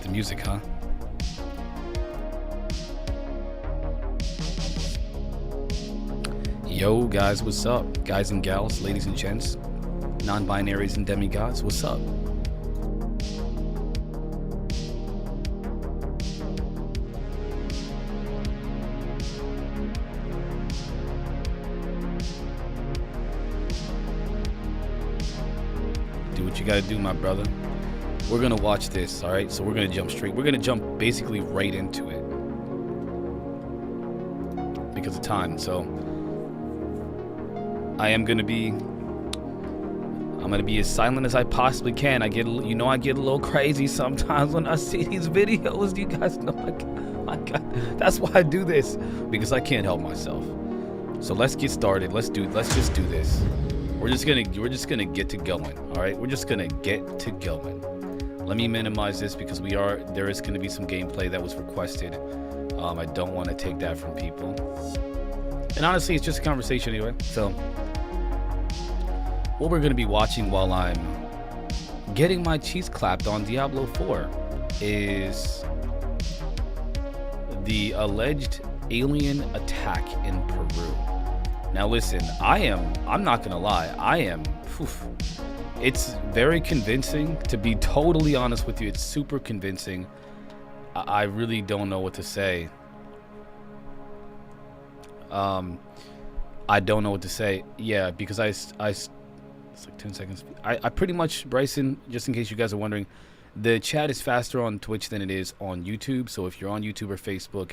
The music, huh? Yo, guys, what's up? Guys and gals, ladies and gents, non-binaries and demigods, what's up? Do what you gotta do, my brother. We're gonna watch this, alright? So we're gonna jump basically right into it. Because of time, so I'm gonna be as silent as I possibly can. I get a little crazy sometimes when I see these videos. You guys know, my God, that's why I do this, because I can't help myself. So let's get started. Let's just do this. We're just gonna get to going. All right, we're just gonna get to going. Let me minimize this because there is gonna be some gameplay that was requested. I don't want to take that from people. And honestly, it's just a conversation anyway. So what we're going to be watching while I'm getting my cheese clapped on Diablo 4 is the alleged alien attack in Peru. Now listen, I'm not going to lie, it's very convincing. To be totally honest with you, it's super convincing. I really don't know what to say. I don't know what to say. Yeah, because it's like 10 seconds. I pretty much, Bryson, just in case you guys are wondering, the chat is faster on Twitch than it is on YouTube. So if you're on YouTube or Facebook,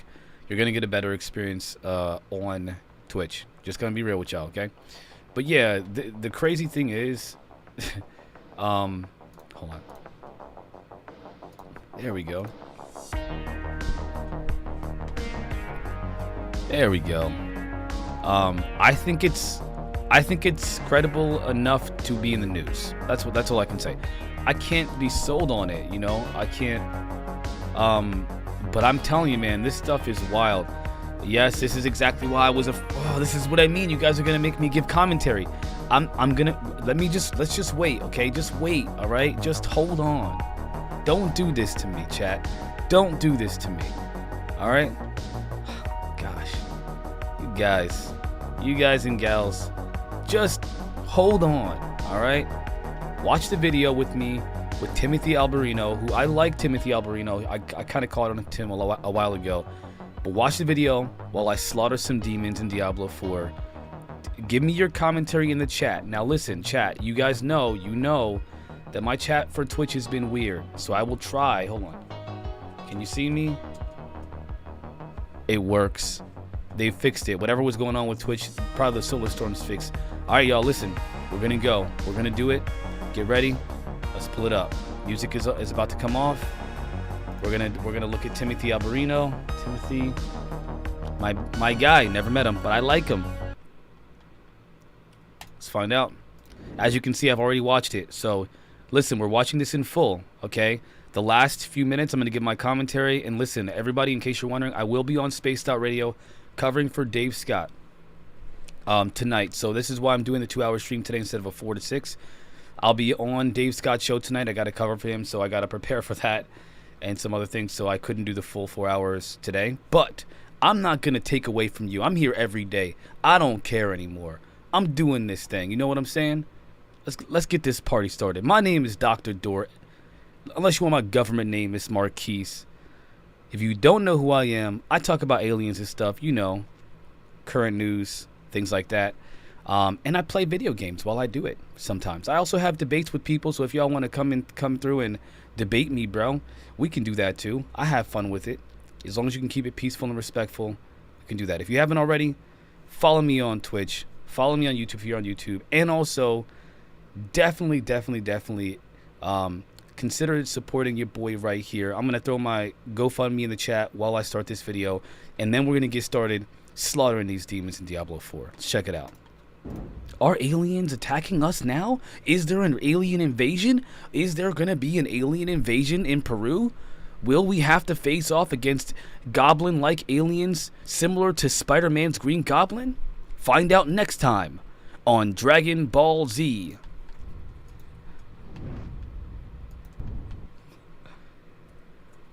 you're going to get a better experience on Twitch. Just going to be real with y'all, okay? But yeah, the crazy thing is, hold on. There we go. There we go. I think it's credible enough to be in the news. That's all I can say. I can't be sold on it, you know. I can't. But I'm telling you, man, this stuff is wild. Yes, this is exactly why I was this is what I mean. You guys are gonna make me give commentary. Let's just wait, okay? Just wait, all right? Just hold on. Don't do this to me, chat. Don't do this to me. All right? Gosh, you guys and gals, just hold on, all right? Watch the video with me, with Timothy Alberino, who I like Timothy Alberino. I kind of called on him a while ago. But watch the video while I slaughter some demons in Diablo 4. Give me your commentary in the chat. Now listen, chat, you guys know that my chat for Twitch has been weird. So I will try. Hold on. Can you see me? It works. They fixed it. Whatever was going on with Twitch, probably the solar storm's fixed. All right, y'all, listen. We're gonna go. We're gonna do it. Get ready. Let's pull it up. Music is about to come off. We're gonna look at Timothy Alberino. Timothy, my guy. Never met him, but I like him. Let's find out. As you can see, I've already watched it. So, listen, we're watching this in full. Okay. The last few minutes, I'm gonna give my commentary. And listen, everybody, in case you're wondering, I will be on Spaced Out Radio, covering for Dave Scott tonight. So this is why I'm doing the 2-hour stream today instead of a 4 to 6. I'll be on Dave Scott's show tonight. I got to cover for him, so I got to prepare for that and some other things, so I couldn't do the full 4 hours today. But I'm not going to take away from you. I'm here every day. I don't care anymore. I'm doing this thing. You know what I'm saying? Let's get this party started. My name is Dr. Dort. Unless you want my government name, it's Marquise. If you don't know who I am, I talk about aliens and stuff, you know, current news, things like that. And I play video games while I do it sometimes. I also have debates with people, so if y'all want to come through and debate me, bro, we can do that too. I have fun with it. As long as you can keep it peaceful and respectful, you can do that. If you haven't already, follow me on Twitch. Follow me on YouTube if you're on YouTube. And also, definitely consider supporting your boy right here. I'm going to throw my GoFundMe in the chat while I start this video. And then we're going to get started slaughtering these demons in Diablo 4. Let's check it out. Are aliens attacking us now? Is there an alien invasion? Is there going to be an alien invasion in Peru? Will we have to face off against goblin-like aliens similar to Spider-Man's Green Goblin? Find out next time on Dragon Ball Z.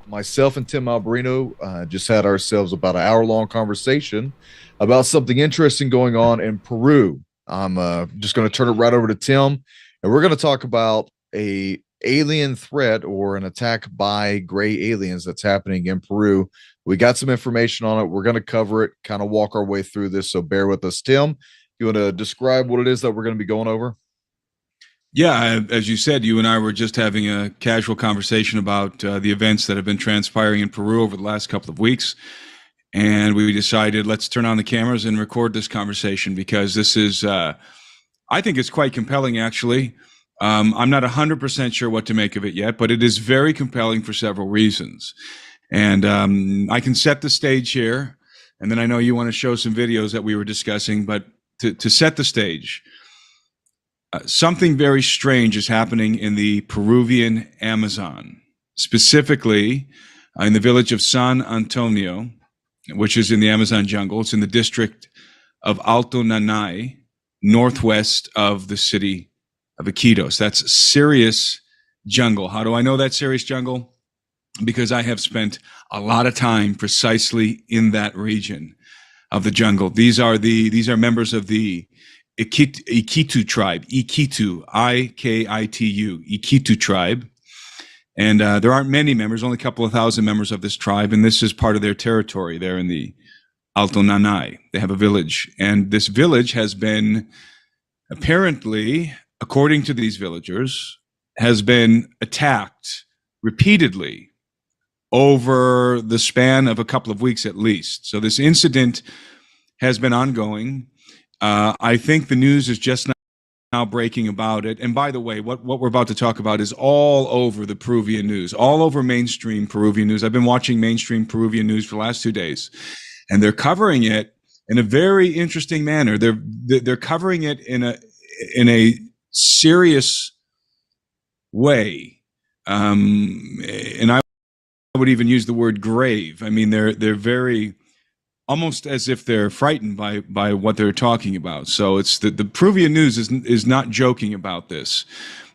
Myself and Tim Alberino just had ourselves about an hour-long conversation about something interesting going on in Peru. I'm just going to turn it right over to Tim, and we're going to talk about a alien threat or an attack by gray aliens that's happening in Peru. We got some information on it. We're going to cover it, kind of walk our way through this, so bear with us. Tim, you want to describe what it is that we're going to be going over? Yeah, as you said, you and I were just having a casual conversation about the events that have been transpiring in Peru over the last couple of weeks. And we decided, let's turn on the cameras and record this conversation because this is, I think it's quite compelling, actually. I'm not 100% sure what to make of it yet, but it is very compelling for several reasons. And I can set the stage here, and then I know you want to show some videos that we were discussing, but to set the stage, something very strange is happening in the Peruvian Amazon, specifically in the village of San Antonio, which is in the Amazon jungle. It's in the district of Alto Nanay, northwest of the city of Iquitos. That's serious jungle. How do I know that's serious jungle? Because I have spent a lot of time precisely in that region of the jungle. These are members of the Iquitu tribe, Iquitu, I-K-I-T-U, Iquitu tribe. And there aren't many members, only a couple of thousand members of this tribe. And this is part of their territory there in the Alto Nanay. They have a village. And this village has been apparently, according to these villagers, has been attacked repeatedly over the span of a couple of weeks at least. So this incident has been ongoing. I think the news is just now breaking about it. And by the way, what we're about to talk about is all over the Peruvian news, all over mainstream Peruvian news. I've been watching mainstream Peruvian news for the last 2 days, and they're covering it in a very interesting manner. They're covering it in a serious way, and I would even use the word grave. I mean, they're very, almost as if they're frightened by what they're talking about. So it's the Peruvian news is not joking about this.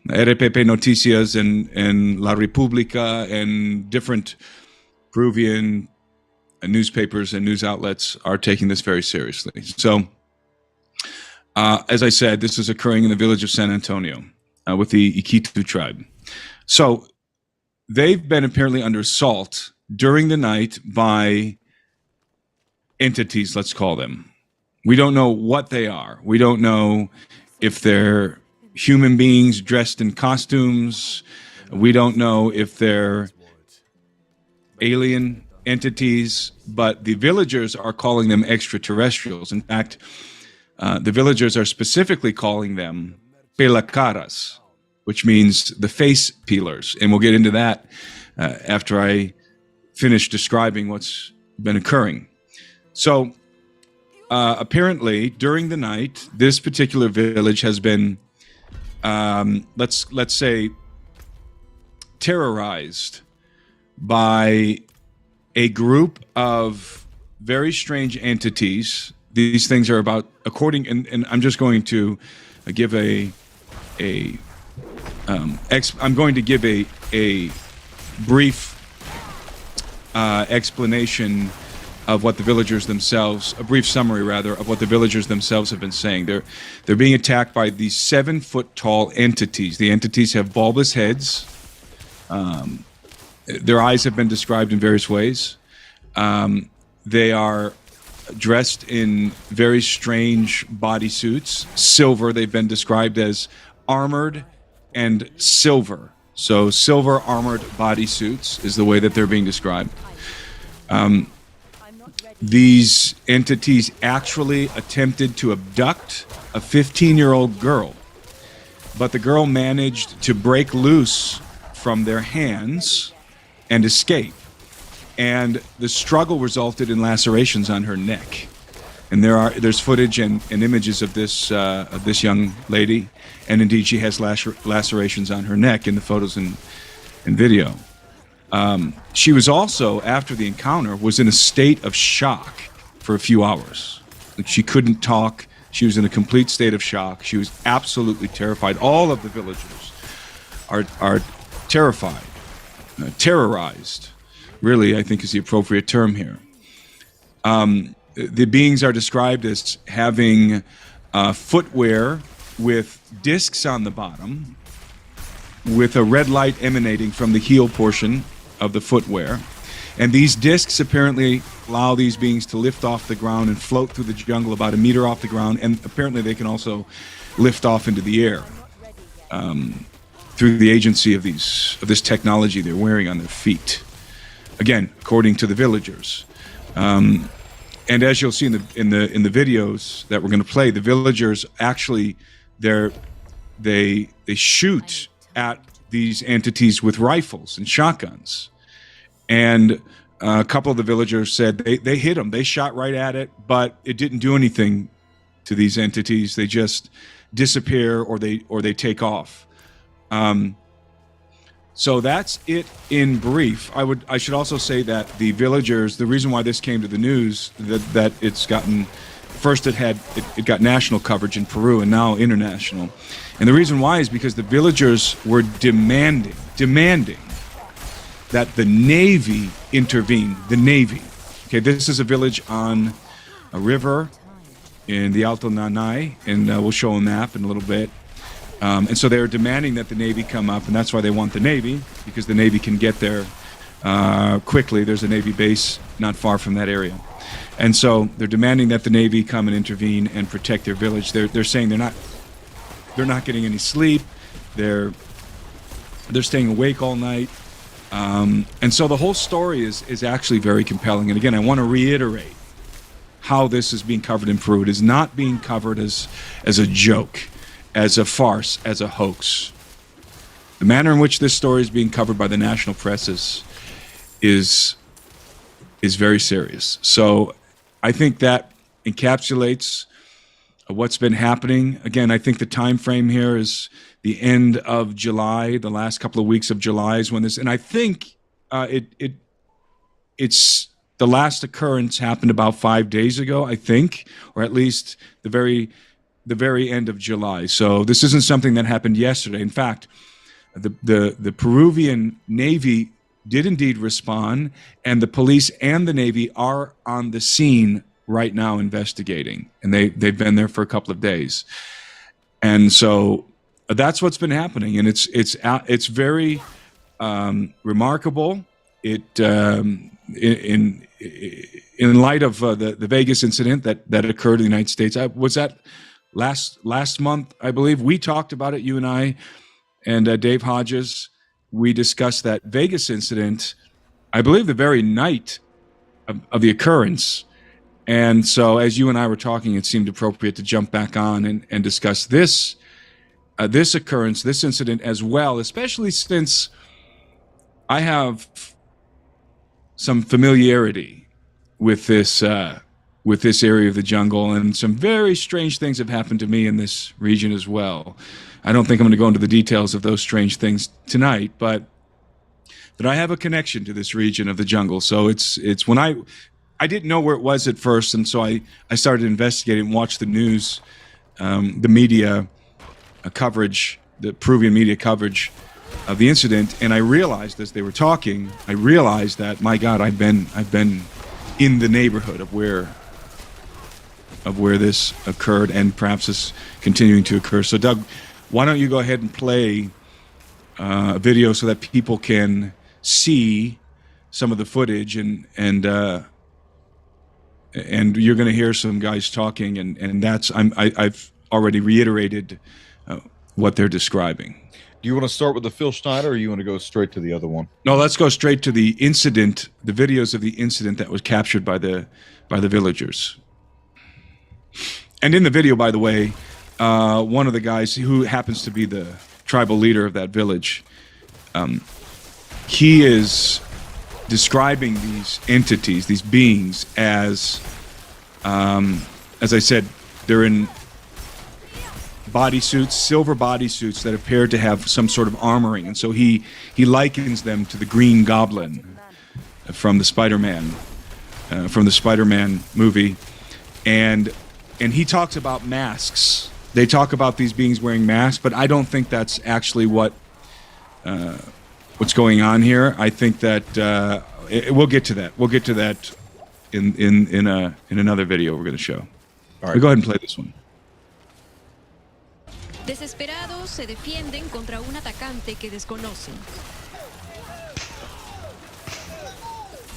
RPP Noticias and La República and different Peruvian newspapers and news outlets are taking this very seriously. So, as I said, this is occurring in the village of San Antonio with the Iquitu tribe. So they've been apparently under assault during the night by entities, let's call them. We don't know what they are. We don't know if they're human beings dressed in costumes. We don't know if they're alien entities, but the villagers are calling them extraterrestrials. In fact, the villagers are specifically calling them pelacaras, which means the face peelers. And we'll get into that after I finish describing what's been occurring. So apparently during the night, this particular village has been, let's say, terrorized by a group of very strange entities. These things are about, and I'm just going to give I'm going to give a brief explanation of what the villagers themselves, a brief summary rather, of what the villagers themselves have been saying. They're being attacked by these 7-foot-tall entities. The entities have bulbous heads. Their eyes have been described in various ways. They are dressed in very strange bodysuits, silver. They've been described as armored and silver. So silver armored bodysuits is the way that they're being described. These entities actually attempted to abduct a 15-year-old girl, but the girl managed to break loose from their hands and escape. And the struggle resulted in lacerations on her neck. And there's footage and images of this young lady, and indeed she has lacerations on her neck in the photos and video. She was also, after the encounter, was in a state of shock for a few hours. Like, she couldn't talk. She was in a complete state of shock. She was absolutely terrified. All of the villagers are terrified, terrorized really, I think is the appropriate term here. The beings are described as having footwear with discs on the bottom, with a red light emanating from the heel portion of the footwear. And these discs apparently allow these beings to lift off the ground and float through the jungle about a meter off the ground. And apparently they can also lift off into the air through the agency of this technology they're wearing on their feet. Again, according to the villagers. And as you'll see in the videos that we're going to play, the villagers actually they shoot at these entities with rifles and shotguns. And a couple of the villagers said they hit them. They shot right at it, but it didn't do anything to these entities. They just disappear or they take off. So that's it in brief. I should also say that the villagers, the reason why this came to the news, that it's gotten, first it got national coverage in Peru and now international. And the reason why is because the villagers were demanding that the Navy intervene. The Navy. Okay, this is a village on a river in the Alto Nanay, and we'll show a map in a little bit. And so they're demanding that the Navy come up, and that's why they want the Navy, because the Navy can get there quickly. There's a Navy base not far from that area. And so they're demanding that the Navy come and intervene and protect their village. They're saying they're not getting any sleep. They're staying awake all night. And so the whole story is actually very compelling. And again, I want to reiterate how this is being covered in Peru. It is not being covered as a joke, as a farce, as a hoax. The manner in which this story is being covered by the national press is very serious. So I think that encapsulates what's been happening. Again, I think the time frame here is the end of July, the last couple of weeks of July is when this, and I think it's the last occurrence happened about 5 days ago, I think, or at least the very end of July. So this isn't something that happened yesterday. In fact, the Peruvian Navy did indeed respond, and the police and the Navy are on the scene right now investigating, and they've been there for a couple of days. And so that's what's been happening, and it's very remarkable. In light of the Vegas incident that occurred in the United States, was that last month, I believe. We talked about it, you and I, and Dave Hodges. We discussed that Vegas incident, I believe, the very night of the occurrence. And so as you and I were talking, it seemed appropriate to jump back on and discuss this occurrence, this incident as well, especially since I have some familiarity with this area of the jungle, and some very strange things have happened to me in this region as well. I don't think I'm going to go into the details of those strange things tonight, but that I have a connection to this region of the jungle. So it's when I didn't know where it was at first, and so I started investigating and watched the news, the media coverage, the Peruvian media coverage of the incident, and I realized as they were talking, that, my God, I've been in the neighborhood of where this occurred, and perhaps is continuing to occur. So Doug, why don't you go ahead and play a video so that people can see some of the footage, and you're going to hear some guys talking, and that's I've already reiterated what they're describing. Do you want to start with the Phil Schneider, or you want to go straight to the other one? No, let's go straight to the incident, the videos of the incident that was captured by the villagers. And in the video, by the way, one of the guys who happens to be the tribal leader of that village, he is describing these entities, these beings, as I said, they're in bodysuits, silver bodysuits that appear to have some sort of armoring, and so he likens them to the Green Goblin from the Spider-Man movie, and he talks about masks. They talk about these beings wearing masks, but I don't think that's actually what's going on here. I think that we'll get to that. We'll get to that in another video we're going to show. All right. But go ahead and play this one. Desesperados se defienden contra un atacante que desconocen.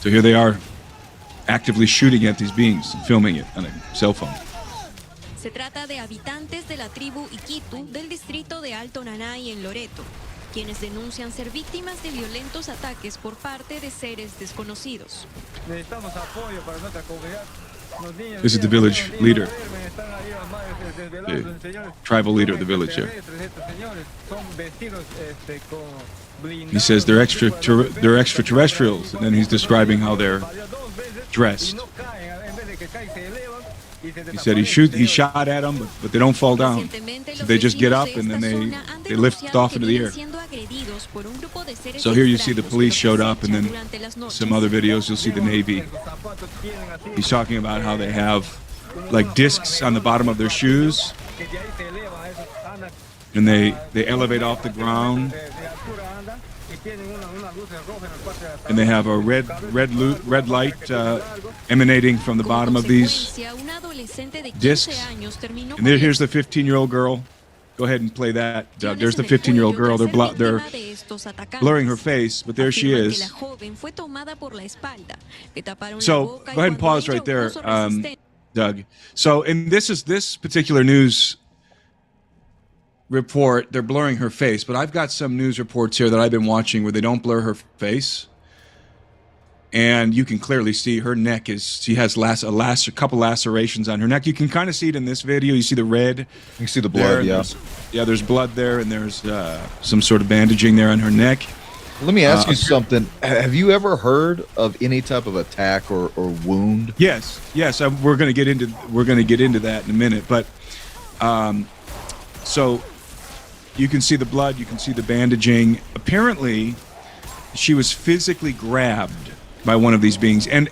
So here they are, actively shooting at these beings, filming it on a cell phone. Se trata de habitantes de la tribu Iquitu del distrito de Alto Nanay en Loreto, quienes denuncian ser víctimas de violentos ataques por parte de seres desconocidos. Necesitamos apoyo para nuestra comunidad. This is the village leader, the tribal leader of the village here. He says they're extraterrestrials, and then he's describing how they're dressed. He said he shot at them, but they don't fall down. So they just get up and then they lift off into the air. So here you see the police showed up, and then some other videos you'll see the Navy. He's talking about how they have like discs on the bottom of their shoes, and they elevate off the ground, and they have a red light emanating from the bottom of these discs. And here's the 15-year-old girl. Go ahead and play that, Doug. There's the 15-year-old girl. They're blurring her face, but there she is. So go ahead and pause right there, Doug. So, and this particular news report, they're blurring her face, but I've got some news reports here that I've been watching where they don't blur her face, and you can clearly see her neck she has a couple lacerations on her neck. You can kind of see it in this video. You see the red. You can see the blood. Yeah, there's blood there, and there's some sort of bandaging there on her neck. Let me ask you something. Have you ever heard of any type of attack or wound? Yes. We're going to get into that in a minute, but so you can see the blood, you can see the bandaging. Apparently, she was physically grabbed by one of these beings, and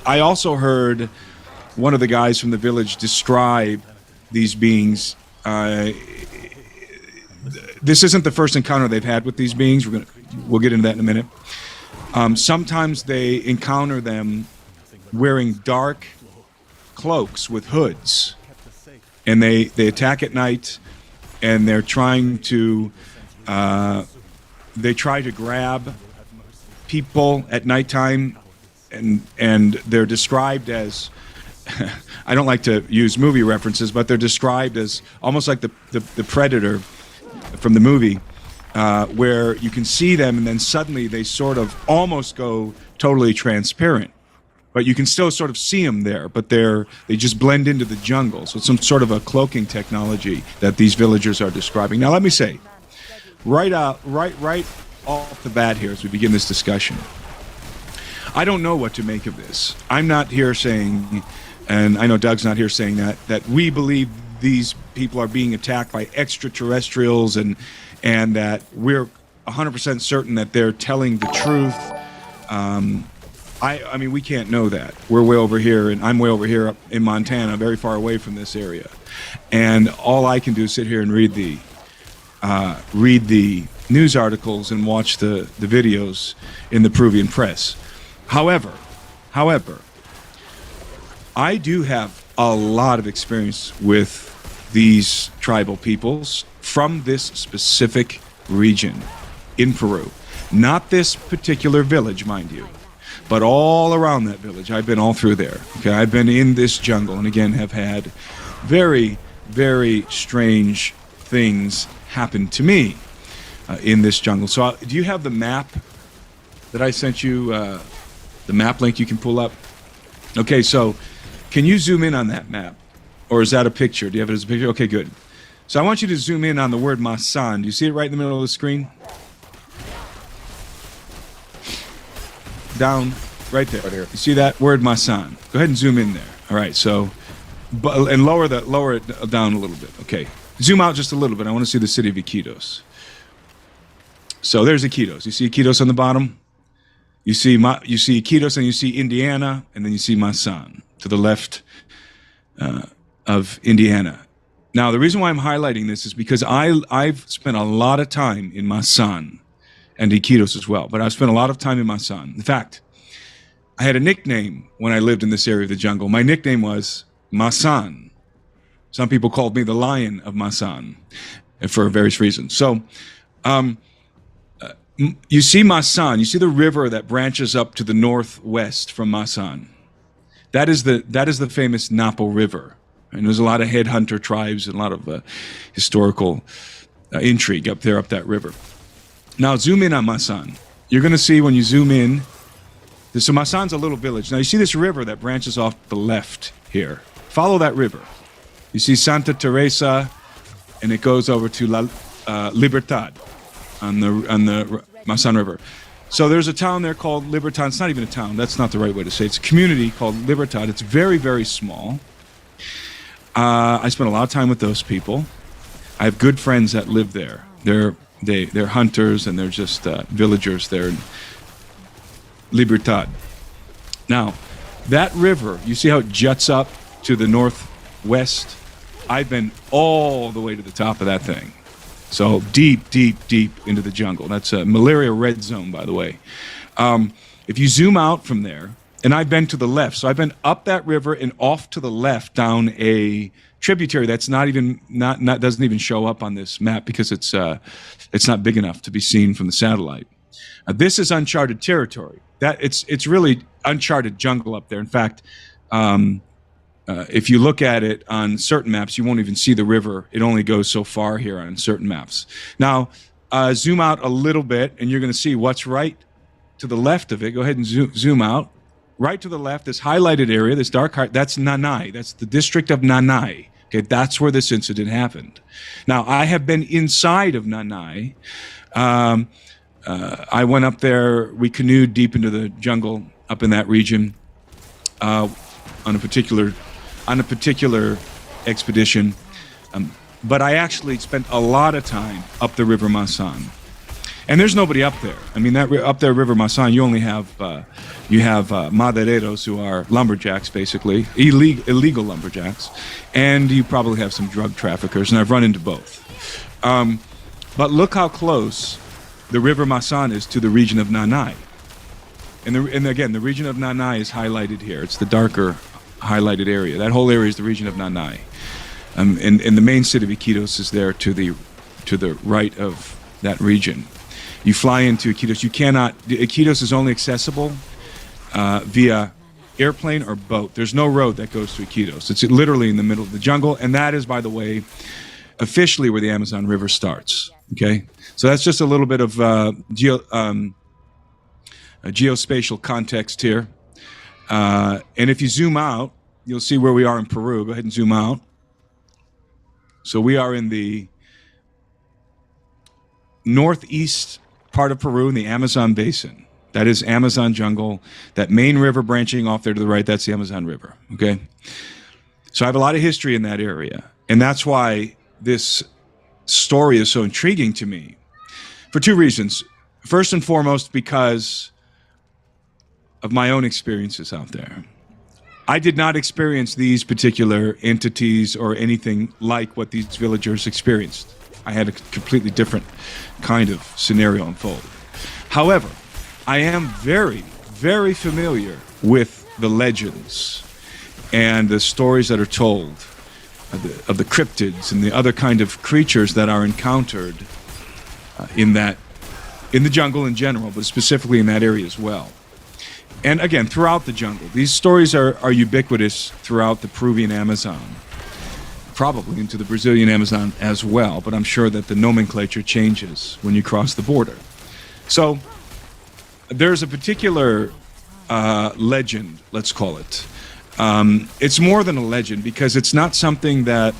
I also heard one of the guys from the village describe these beings. This isn't the first encounter they've had with these beings. We'll get into that in a minute. Sometimes they encounter them wearing dark cloaks with hoods, and they attack at night, and they're trying to grab people at nighttime, and they're described as I don't like to use movie references, but they're described as almost like the Predator from the movie, where you can see them and then suddenly they sort of almost go totally transparent, but you can still sort of see them there, but they just blend into the jungle. So it's some sort of a cloaking technology that these villagers are describing. Now let me say, right off the bat here as we begin this discussion, I don't know what to make of this. I'm not here saying, and I know Doug's not here saying that we believe these people are being attacked by extraterrestrials and that we're 100% certain that they're telling the truth. I mean, we can't know that. We're way over here, and I'm way over here up in Montana, very far away from this area. And all I can do is sit here and read the news articles and watch the videos in the Peruvian press. However, I do have a lot of experience with these tribal peoples from this specific region in Peru. Not this particular village, mind you, but all around that village. I've been all through there. Okay, I've been in this jungle, and again have had very, very strange things happen to me in this jungle. So do you have the map that I sent you, the map link you can pull up? Okay, so can you zoom in on that map? Or is that a picture? Do you have it as a picture? Okay, good. So I want you to zoom in on the word Masan. Do you see it right in the middle of the screen? Down, right there. Right here. You see that word Masan? Go ahead and zoom in there. All right, so, and lower it down a little bit. Okay, zoom out just a little bit. I want to see the city of Iquitos. So there's Iquitos. You see Iquitos on the bottom? You see Iquitos, and you see Indiana, and then you see Masan to the left of Indiana. Now, the reason why I'm highlighting this is because I've spent a lot of time in Masan, and Iquitos as well. But I've spent a lot of time in Masan. In fact, I had a nickname when I lived in this area of the jungle. My nickname was Masan. Some people called me the Lion of Masan for various reasons. So you see Masan, you see the river that branches up to the northwest from Masan. That is the famous Napo River. And there's a lot of headhunter tribes and a lot of historical intrigue up that river. Now zoom in on Masan. You're going to see when you zoom in, so Masan's a little village. Now you see this river that branches off the left here. Follow that river. You see Santa Teresa, and it goes over to La Libertad on the Masan River. So there's a town there called Libertad. It's not even a town. That's not the right way to say it. It's a community called Libertad. It's very, very small. I spent a lot of time with those people. I have good friends that live there. They're hunters, and they're just villagers there in Libertad. Now, that river, you see how it juts up to the northwest? I've been all the way to the top of that thing. So deep, deep, deep into the jungle. That's a malaria red zone, by the way. If you zoom out from there, and I've been to the left, so I've been up that river and off to the left down a tributary that's doesn't even show up on this map because it's not big enough to be seen from the satellite. This is uncharted territory. It's really uncharted jungle up there. In fact, if you look at it on certain maps, you won't even see the river. It only goes so far here on certain maps. Now, zoom out a little bit, and you're going to see what's right to the left of it. Go ahead and zoom out. Right to the left, this highlighted area, this dark heart, that's Nanay. That's the district of Nanay. Okay, that's where this incident happened. Now, I have been inside of Nanay. I went up there. We canoed deep into the jungle up in that region on a particular expedition. But I actually spent a lot of time up the River Masan. And there's nobody up there. I mean, up there, River Masan, you only have madereros, who are lumberjacks, basically, illegal lumberjacks, and you probably have some drug traffickers, and I've run into both. But look how close the River Masan is to the region of Nanay. And again, the region of Nanay is highlighted here. It's the darker highlighted area. That whole area is the region of Nanay. And the main city of Iquitos is there to the right of that region. You fly into Iquitos. Iquitos is only accessible via airplane or boat. There's no road that goes to Iquitos. It's literally in the middle of the jungle, and that is, by the way, officially where the Amazon River starts. Okay, so that's just a little bit of geospatial context here. And if you zoom out, you'll see where we are in Peru. Go ahead and zoom out. So we are in the northeast part of Peru in the Amazon basin. That is Amazon jungle. That main river branching off there to the right, that's the Amazon River. Okay? So I have a lot of history in that area. And that's why this story is so intriguing to me. For two reasons. First and foremost, because of my own experiences out there. I did not experience these particular entities or anything like what these villagers experienced. I had a completely different kind of scenario unfold. However, I am very, very familiar with the legends and the stories that are told of the cryptids and the other kind of creatures that are encountered in the jungle in general, but specifically in that area as well. And again, throughout the jungle. These stories are ubiquitous throughout the Peruvian Amazon, probably into the Brazilian Amazon as well, but I'm sure that the nomenclature changes when you cross the border. So there's a particular legend, let's call it. It's more than a legend because it's not something that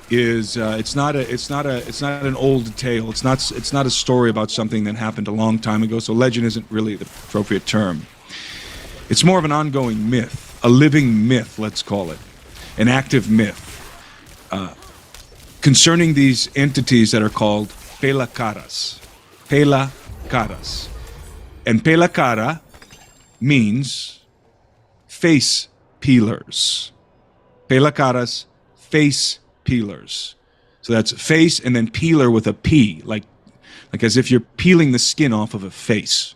is it's not an old tale. It's not a story about something that happened a long time ago. So legend isn't really the appropriate term. It's more of an ongoing myth, a living myth, let's call it, an active myth concerning these entities that are called pelacaras. Pelacaras. And pelacara means face peelers. Pelacaras, face peelers. So that's face and then peeler with a P, like like as if you're peeling the skin off of a face.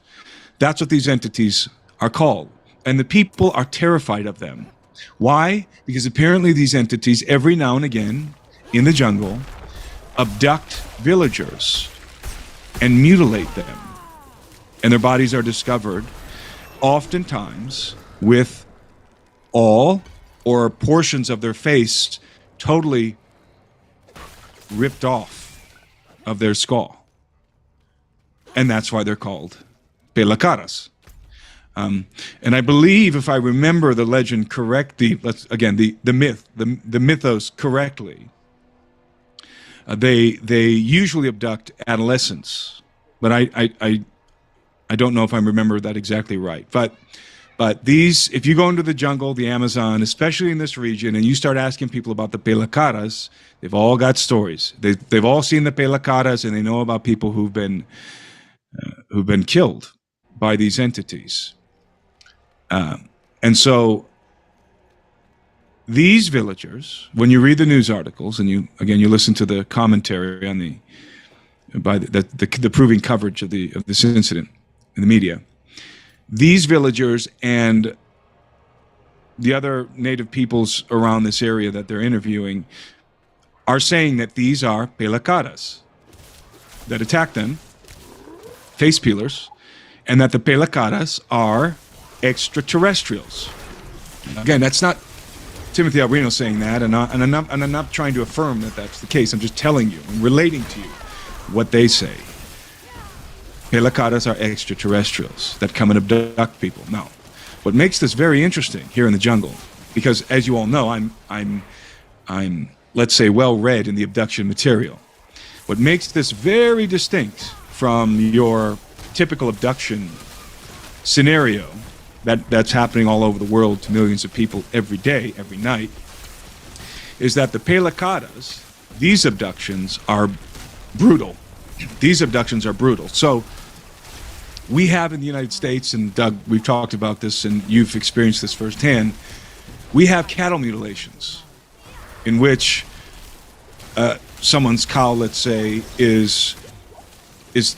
That's what these entities are called. And the people are terrified of them. Why? Because apparently these entities, every now and again, in the jungle, abduct villagers and mutilate them. And their bodies are discovered, oftentimes, with all or portions of their face totally ripped off of their skull. And that's why they're called pelacaras. And I believe, if I remember the legend correctly, the mythos correctly, they usually abduct adolescents, but I don't know if I remember that exactly right. But these, if you go into the jungle, the Amazon, especially in this region, and you start asking people about the pelacaras, they've all got stories. They've all seen the pelacaras, and they know about people who've been killed by these entities. And so these villagers, when you read the news articles and you listen to the commentary on the proving coverage of this incident in the media, these villagers and the other native peoples around this area that they're interviewing are saying that these are pelacaras that attack them, face peelers, and that the pelacaras are extraterrestrials. Again, that's not Timothy Albrino saying that, and I'm not trying to affirm that that's the case. I'm just telling you and relating to you what they say. Pelacaras are extraterrestrials that come and abduct people. Now, what makes this very interesting here in the jungle, because as you all know, I'm let's say well read in the abduction material. What makes this very distinct from your typical abduction scenario that's happening all over the world to millions of people every day, every night, is that the pelacaras, these abductions are brutal. These abductions are brutal. So we have in the United States, and Doug, we've talked about this and you've experienced this firsthand, we have cattle mutilations in which someone's cow, let's say, is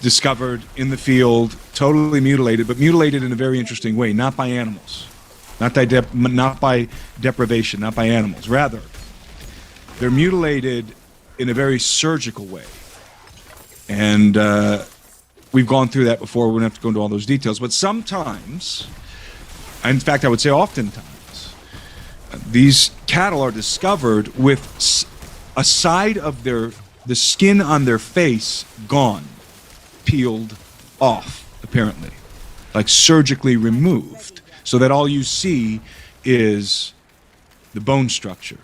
discovered in the field, totally mutilated, but mutilated in a very interesting way, not by animals, not by deprivation, not by animals. Rather, they're mutilated in a very surgical way. And we've gone through that before. We don't have to go into all those details. But sometimes, in fact, I would say oftentimes, these cattle are discovered with a side of the skin on their face gone, peeled off, apparently, like surgically removed, so that all you see is the bone structure.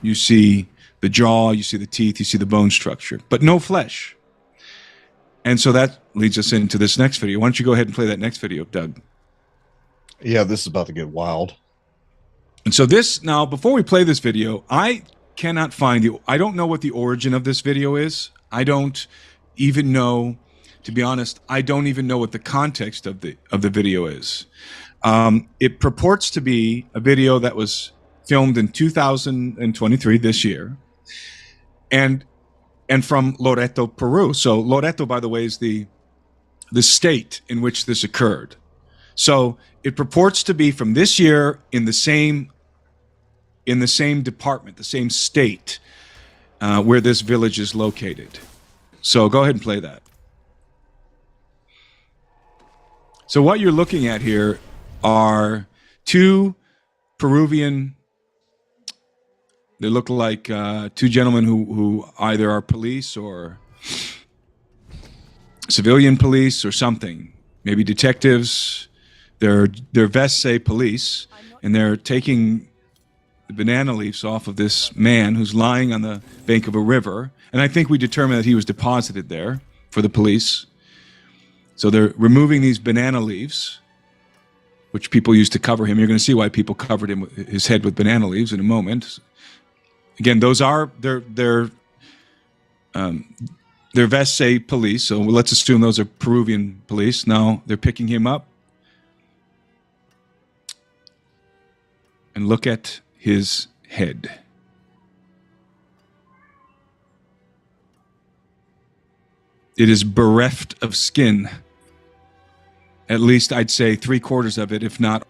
You see the jaw, you see the teeth, you see the bone structure, but no flesh. And so that leads us into this next video. Why don't you go ahead and play that next video, Doug? Yeah, this is about to get wild. And so this, now, before we play this video, I cannot find I don't know what the origin of this video is. I don't even know, to be honest, I don't even know what the context of the video is. It purports to be a video that was filmed in 2023, this year, and from Loreto, Peru. So Loreto, by the way, is the state in which this occurred. So it purports to be from this year in the same department, the same state where this village is located. So go ahead and play that. So what you're looking at here are two Peruvian, they look like two gentlemen who either are police or civilian police or something, maybe detectives. Their vests say police, and they're taking the banana leaves off of this man who's lying on the bank of a river. And I think we determined that he was deposited there for the police. So they're removing these banana leaves, which people used to cover him. You're going to see why people covered his head with banana leaves in a moment. Again, those are their vests say police, so let's assume those are Peruvian police. Now they're picking him up. And look at his head. It is bereft of skin. At least I'd say 3/4 of it, if not.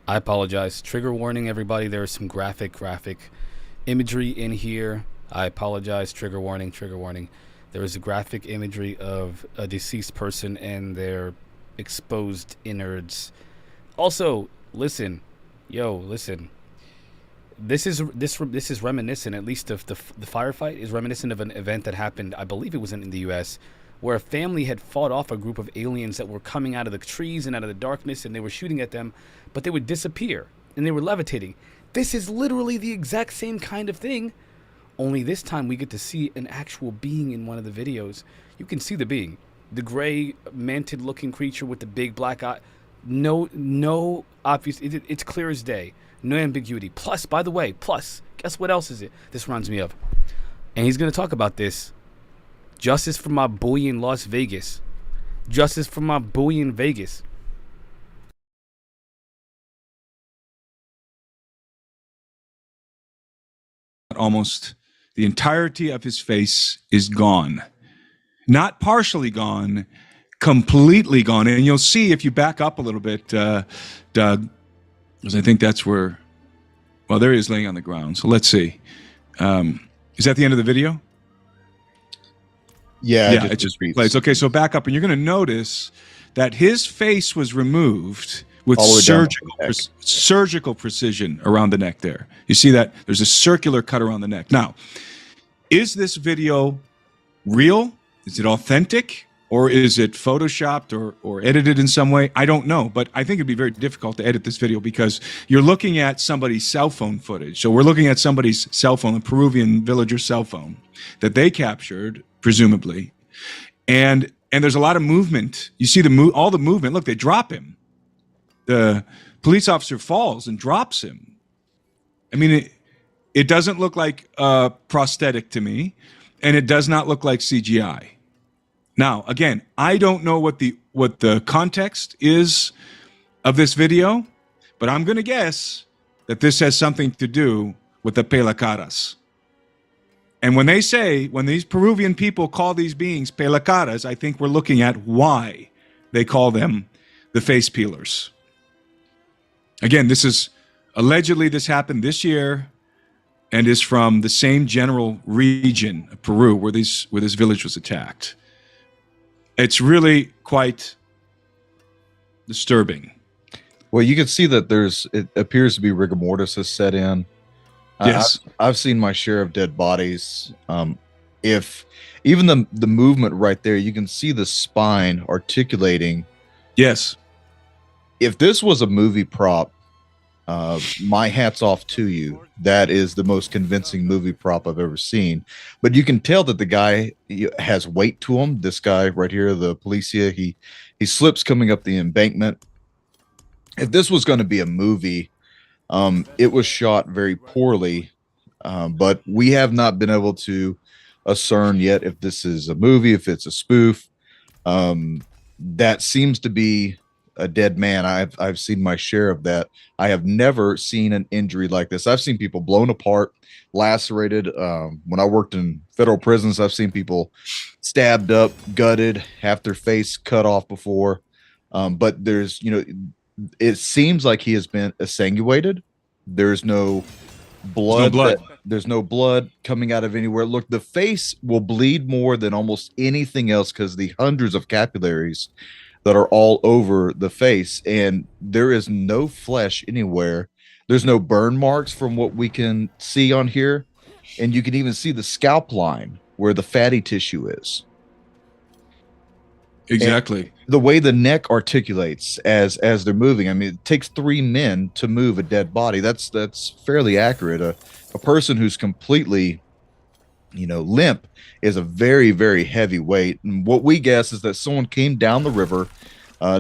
I apologize. Trigger warning, everybody. There is some graphic imagery in here. I apologize. Trigger warning, trigger warning. There is a graphic imagery of a deceased person and their exposed innards. Also, listen. Listen. This is reminiscent, at least of the firefight is reminiscent of an event that happened, I believe it was in the US, where a family had fought off a group of aliens that were coming out of the trees and out of the darkness, and they were shooting at them, but they would disappear and they were levitating. This is literally the exact same kind of thing, only this time we get to see an actual being in one of the videos. You can see the being, the gray manted looking creature with the big black eye. No obvious, it's clear as day. No ambiguity. Plus, by the way, guess what else is it? This reminds me of. And he's going to talk about this. Justice for my boy in Las Vegas. Justice for my boy in Vegas. Almost the entirety of his face is gone. Not partially gone, completely gone. And you'll see if you back up a little bit, Doug, because I think that's where, well, there he is laying on the ground. So let's see. Is that the end of the video? Yeah, it just plays. Okay, so back up, and you're going to notice that his face was removed with surgical precision around the neck there. You see that? There's a circular cut around the neck. Now, is this video real? Is it authentic? Or is it photoshopped or edited in some way? I don't know, but I think it'd be very difficult to edit this video because you're looking at somebody's cell phone footage. So we're looking at somebody's cell phone, a Peruvian villager's cell phone that they captured, presumably. And there's a lot of movement. You see all the movement. Look, they drop him. The police officer falls and drops him. I mean, it doesn't look like prosthetic to me, and it does not look like CGI. Now, again, I don't know what the context is of this video, but I'm going to guess that this has something to do with the pelacaras. And when these Peruvian people call these beings pelacaras, I think we're looking at why they call them the face peelers. Again, allegedly this happened this year and is from the same general region of Peru where this village was attacked. It's really quite disturbing. Well, you can see that it appears to be rigor mortis has set in. Yes. I've seen my share of dead bodies. If even the movement right there, you can see the spine articulating. Yes. If this was a movie prop, my hat's off to you. That is the most convincing movie prop I've ever seen. But you can tell that the guy has weight to him. This guy right here, the policia, he slips coming up the embankment. If this was going to be a movie, it was shot very poorly. But we have not been able to discern yet if this is a movie, if it's a spoof. That seems to be a dead man. I've seen my share of that. I have never seen an injury like this. I've seen people blown apart, lacerated. When I worked in federal prisons, I've seen people stabbed up, gutted, half their face cut off before. But it seems like he has been exsanguinated. There's no blood. There's no blood coming out of anywhere. Look, the face will bleed more than almost anything else because the hundreds of capillaries that are all over the face, and there is no flesh anywhere. There's no burn marks from what we can see on here, and you can even see the scalp line where the fatty tissue is. Exactly. And the way the neck articulates as they're moving. I mean, it takes 3 men to move a dead body. That's fairly accurate. A person who's completely limp is a very, very heavy weight. And what we guess is that someone came down the river,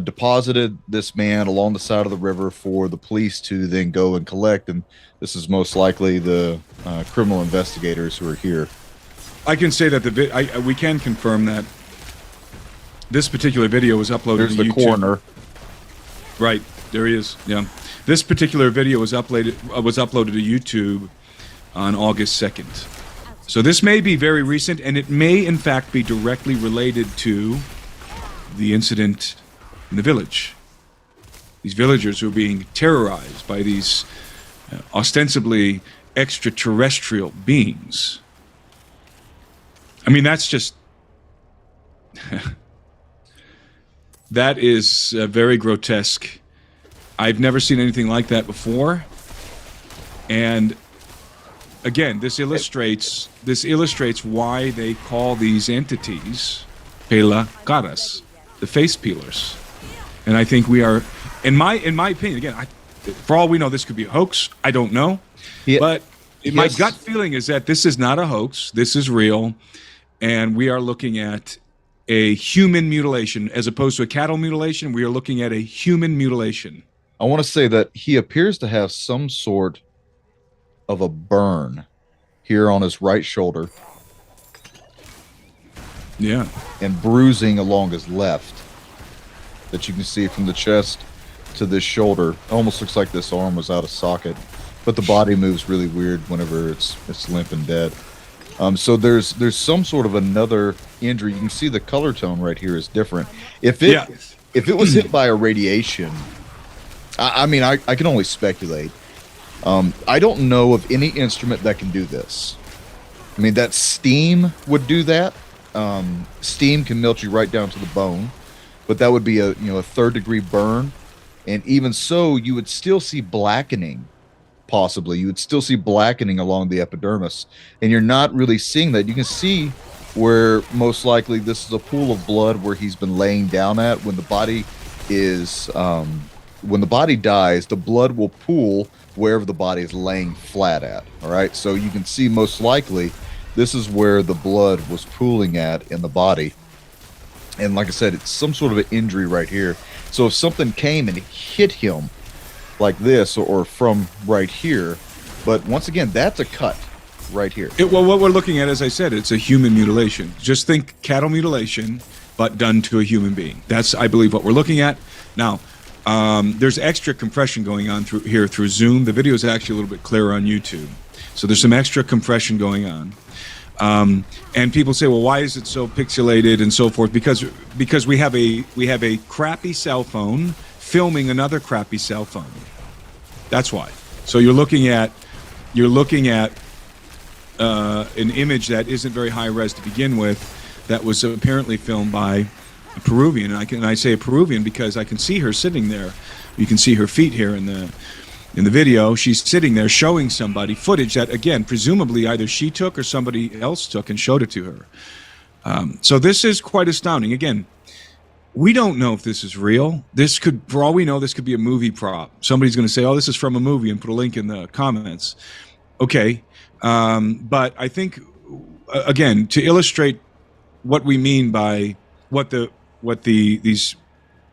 deposited this man along the side of the river for the police to then go and collect. And this is most likely the criminal investigators who are here. I can say that we can confirm that this particular video was uploaded There's to the YouTube. coroner. Right. There he is. Yeah, this particular video was uploaded to YouTube on August 2nd. So this may be very recent, and it may in fact be directly related to the incident in the village. These villagers who are being terrorized by these ostensibly extraterrestrial beings. I mean, that's just... that is very grotesque. I've never seen anything like that before. And again, this illustrates why they call these entities pela caras, the face peelers. And I think we are, in my opinion, again, for all we know, this could be a hoax. I don't know, but my gut feeling is that this is not a hoax. This is real, and we are looking at a human mutilation as opposed to a cattle mutilation. We are looking at a human mutilation. I want to say that he appears to have some sort of a burn here on his right shoulder. Yeah. And bruising along his left that you can see from the chest to this shoulder. Almost looks like this arm was out of socket, but the body moves really weird whenever it's limp and dead. So there's some sort of another injury. You can see the color tone right here is different. If it was hit by a radiation, I mean, I can only speculate. I don't know of any instrument that can do this. I mean, that steam would do that. Steam can melt you right down to the bone, but that would be a third-degree burn, and even so, you would still see blackening. Possibly, you would still see blackening along the epidermis, and you're not really seeing that. You can see where most likely this is a pool of blood where he's been laying down at. When the body is, when the body dies, the blood will pool wherever the body is laying flat at. All right, so you can see most likely this is where the blood was pooling at in the body. And like I said, it's some sort of an injury right here. So if something came and hit him like this, or from right here, but once again, that's a cut right here. Well, what we're looking at, as I said, it's a human mutilation. Just think cattle mutilation, but done to a human being. That's, I believe, what we're looking at. Now, there's extra compression going on through Zoom. The video is actually a little bit clearer on YouTube. So there's some extra compression going on. And people say, well, why is it so pixelated and so forth? Because we have a crappy cell phone filming another crappy cell phone. That's why. So you're looking at an image that isn't very high res to begin with, that was apparently filmed by a Peruvian. And I say a Peruvian because I can see her sitting there. You can see her feet here in the video. She's sitting there showing somebody footage that, again, presumably either she took or somebody else took and showed it to her. So this is quite astounding. Again, we don't know if this is real. This could, for all we know, this could be a movie prop. Somebody's going to say, oh, this is from a movie, and put a link in the comments. Okay. But I think, again, to illustrate what we mean by what these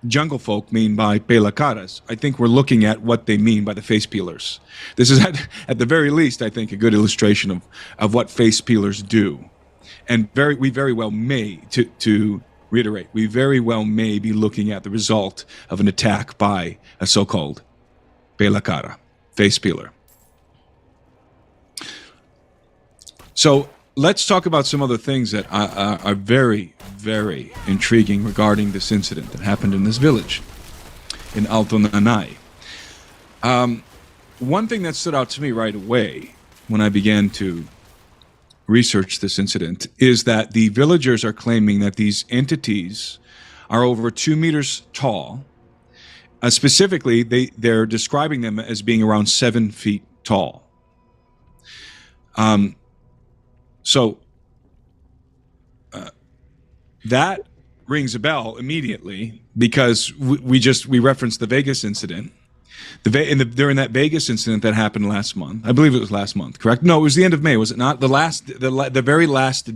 jungle folk mean by pela caras, I think we're looking at what they mean by the face peelers. This is at the very least, I think, a good illustration of what face peelers do. And we very well may, to reiterate, we very well may be looking at the result of an attack by a so-called pela cara, face peeler. So let's talk about some other things that are very, very intriguing regarding this incident that happened in this village in Alto Nanay. One thing that stood out to me right away when I began to research this incident is that the villagers are claiming that these entities are over 2 meters tall. Specifically, they're describing them as being around 7 feet tall. So that rings a bell immediately, because we referenced the Vegas incident. During that Vegas incident that happened last month, I believe it was last month, correct? No, it was the end of May, was it not? The very last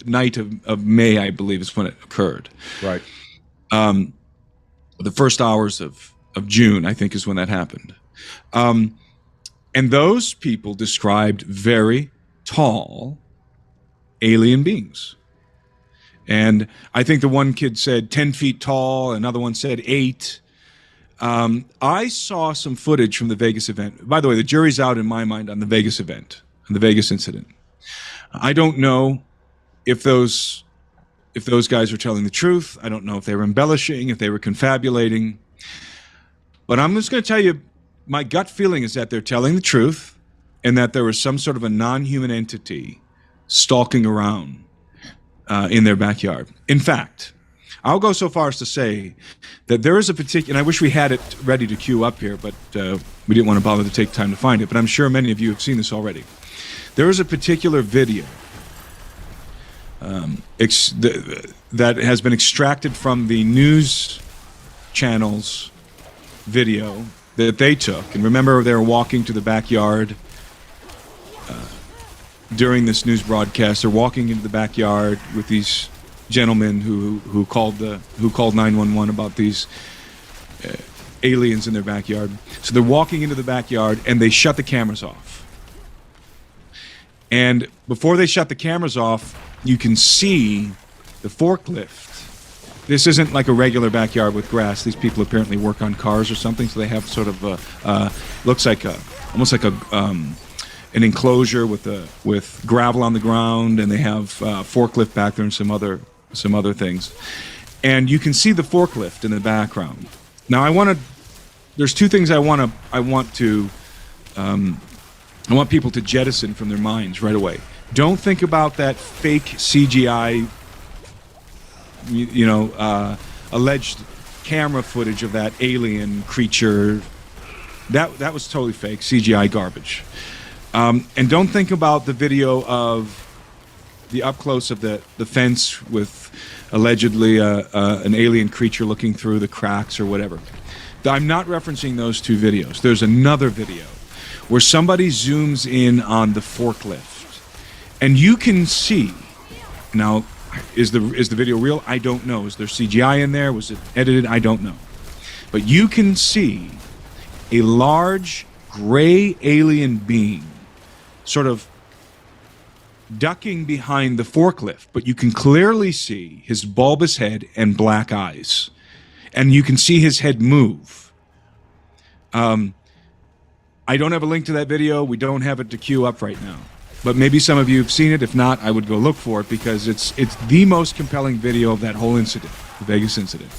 night of May, I believe, is when it occurred. Right. The first hours of June, I think, is when that happened. And those people described very tall alien beings. And I think the one kid said 10 feet tall, another one said 8. I saw some footage from the Vegas event. By the way, the jury's out in my mind on the Vegas event, on the Vegas incident. I don't know if those guys were telling the truth. I don't know if they were embellishing, if they were confabulating. But I'm just going to tell you, my gut feeling is that they're telling the truth and that there was some sort of a non-human entity stalking around in their backyard. In fact, I'll go so far as to say that there is a particular, and I wish we had it ready to queue up here, but we didn't want to bother to take time to find it, but I'm sure many of you have seen this already. There is a particular video that has been extracted from the news channel's video that they took. And remember, they were walking to the backyard during this news broadcast. They're walking into the backyard with these gentlemen who called 911 about these aliens in their backyard. So they're walking into the backyard and they shut the cameras off. And before they shut the cameras off, you can see the forklift. This isn't like a regular backyard with grass. These people apparently work on cars or something, so they have sort of looks like almost like an enclosure with gravel on the ground, and they have forklift back there and some other things. And you can see the forklift in the background. Now there's two things I want people to jettison from their minds right away. Don't think about that fake CGI, alleged camera footage of that alien creature. That was totally fake, CGI garbage. And don't think about the video of the up close of the fence with allegedly an alien creature looking through the cracks or whatever. I'm not referencing those two videos. There's another video where somebody zooms in on the forklift. And you can see, now, is the video real? I don't know. Is there CGI in there? Was it edited? I don't know. But you can see a large gray alien being sort of ducking behind the forklift, but you can clearly see his bulbous head and black eyes. And you can see his head move. I don't have a link to that video. We don't have it to queue up right now. But maybe some of you have seen it. If not, I would go look for it because it's the most compelling video of that whole incident, the Vegas incident.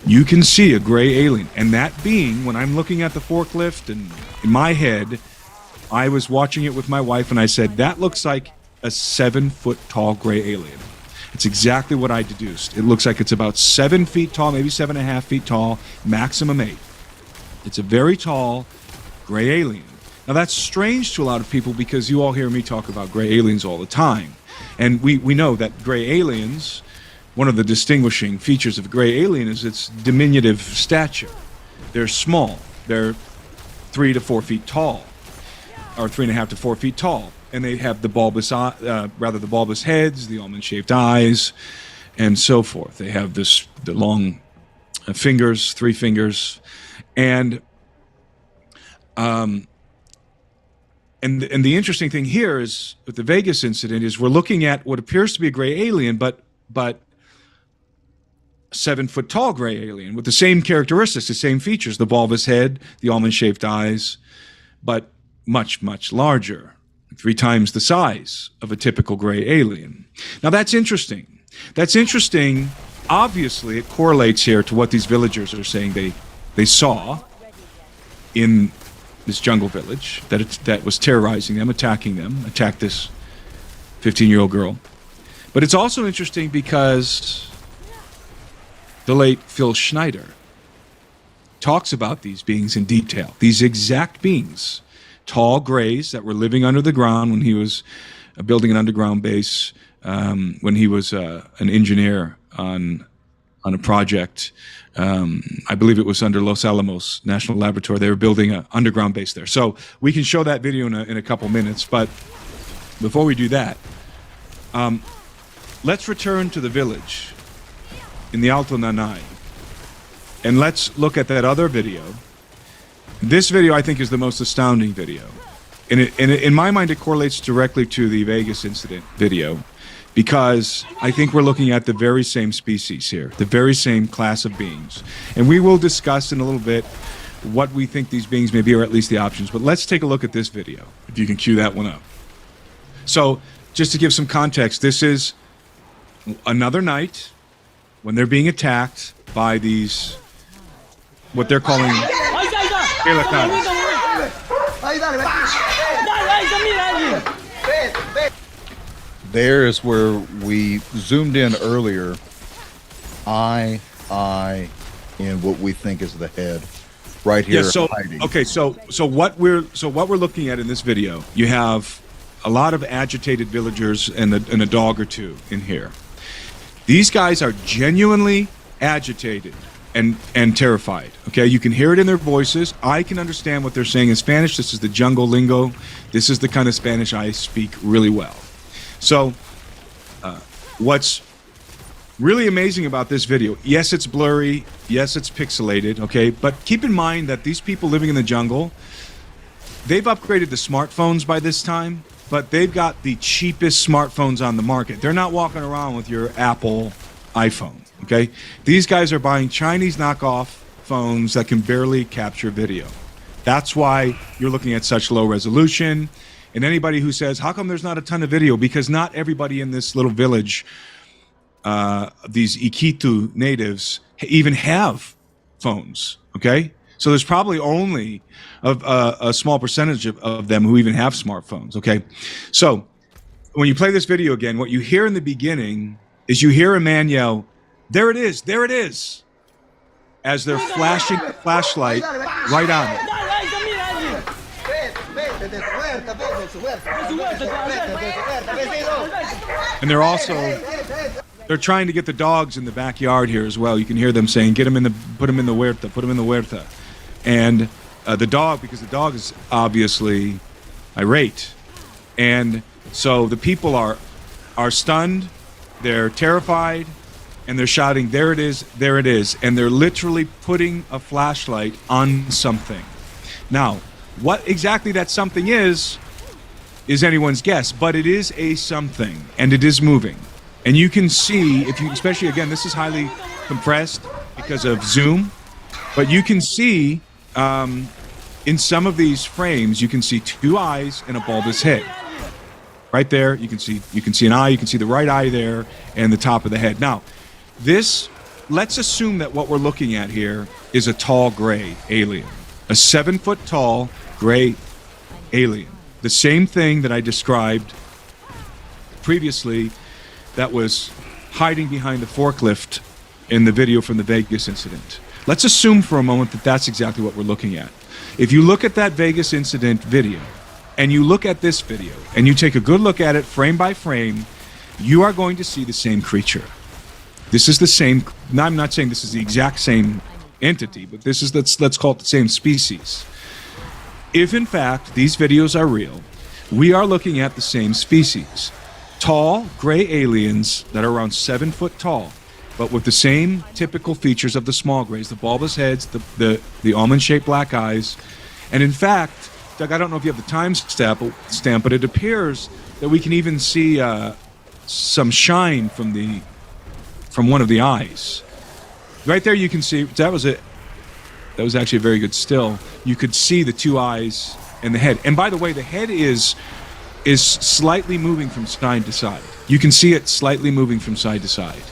You can see a gray alien. And that being, when I'm looking at the forklift, and in my head, I was watching it with my wife, and I said, that looks like a 7-foot-tall gray alien. It's exactly what I deduced. It looks like it's about 7 feet tall, maybe 7.5 feet tall, maximum 8. It's a very tall gray alien. Now, that's strange to a lot of people because you all hear me talk about gray aliens all the time. And we know that gray aliens, one of the distinguishing features of a gray alien is its diminutive stature. They're small. They're 3 to 4 feet tall, or 3.5 to 4 feet tall. And they have the bulbous heads, the almond-shaped eyes, and so forth. They have the long fingers, 3 fingers, and the interesting thing here is with the Vegas incident is we're looking at what appears to be a gray alien, but 7-foot tall gray alien with the same characteristics, the same features, the bulbous head, the almond-shaped eyes, but much, much larger, 3 times the size of a typical gray alien. Now that's interesting. That's interesting. Obviously, it correlates here to what these villagers are saying they saw in this jungle village that was terrorizing them, attacked this 15-year-old girl. But it's also interesting because the late Phil Schneider talks about these beings in detail, these exact beings, tall grays that were living under the ground when he was building an underground base, when he was an engineer on a project. I believe it was under Los Alamos National Laboratory. They were building an underground base there. So we can show that video in a couple minutes. But before we do that, let's return to the village in the Alto Nanay. And let's look at that other video. This video, I think, is the most astounding video. And in my mind, it correlates directly to the Vegas incident video. because I think we're looking at the very same species here, the very same class of beings. And we will discuss in a little bit what we think these beings may be, or at least the options. But let's take a look at this video, if you can cue that one up. So, just to give some context, this is another night when they're being attacked by these, what they're calling Pelicanos. There is where we zoomed in earlier. Eye, and what we think is the head, right here. Yeah, so hiding. okay, so what we're looking at in this video, you have a lot of agitated villagers and a dog or two in here. These guys are genuinely agitated and terrified. Okay, you can hear it in their voices. I can understand what they're saying in Spanish. This is the jungle lingo. This is the kind of Spanish I speak really well. So, what's really amazing about this video, yes, it's blurry, yes, it's pixelated, okay, but keep in mind that these people living in the jungle, they've upgraded the smartphones by this time, but they've got the cheapest smartphones on the market. They're not walking around with your Apple iPhone, okay? These guys are buying Chinese knockoff phones that can barely capture video. That's why you're looking at such low resolution. And anybody who says, how come there's not a ton of video? Because not everybody in this little village, these Iquitu natives, even have phones, okay? So there's probably only a small percentage of them who even have smartphones, okay? So when you play this video again, what you hear in the beginning is you hear a man yell, there it is, as they're flashing the flashlight right on it. And they're trying to get the dogs in the backyard here as well. You can hear them saying, put them in the huerta. And the dog, because the dog is obviously irate. And so the people are stunned, they're terrified, and they're shouting, there it is, and they're literally putting a flashlight on something. Now, what exactly that something is anyone's guess, but it is a something, and it is moving. And you can see, especially again, this is highly compressed because of zoom, but you can see in some of these frames, you can see two eyes and a bulbous head. Right there, you can see an eye, you can see the right eye there, and the top of the head. Now, let's assume that what we're looking at here is a tall gray alien, a 7-foot tall gray alien. The same thing that I described previously that was hiding behind the forklift in the video from the Vegas incident. Let's assume for a moment that that's exactly what we're looking at. If you look at that Vegas incident video, and you look at this video, and you take a good look at it frame by frame, you are going to see the same creature. This is the same, I'm not saying this is the exact same entity, but this is, let's call it the same species. If in fact these videos are real, we are looking at the same species. Tall, gray aliens that are around 7 foot tall, but with the same typical features of the small grays, the bulbous heads, the almond-shaped black eyes. And in fact, Doug, I don't know if you have the time stamp, but it appears that we can even see some shine from one of the eyes. Right there you can see, that was actually a very good still. You could see the two eyes and the head. And by the way, the head is slightly moving from side to side. You can see it slightly moving from side to side.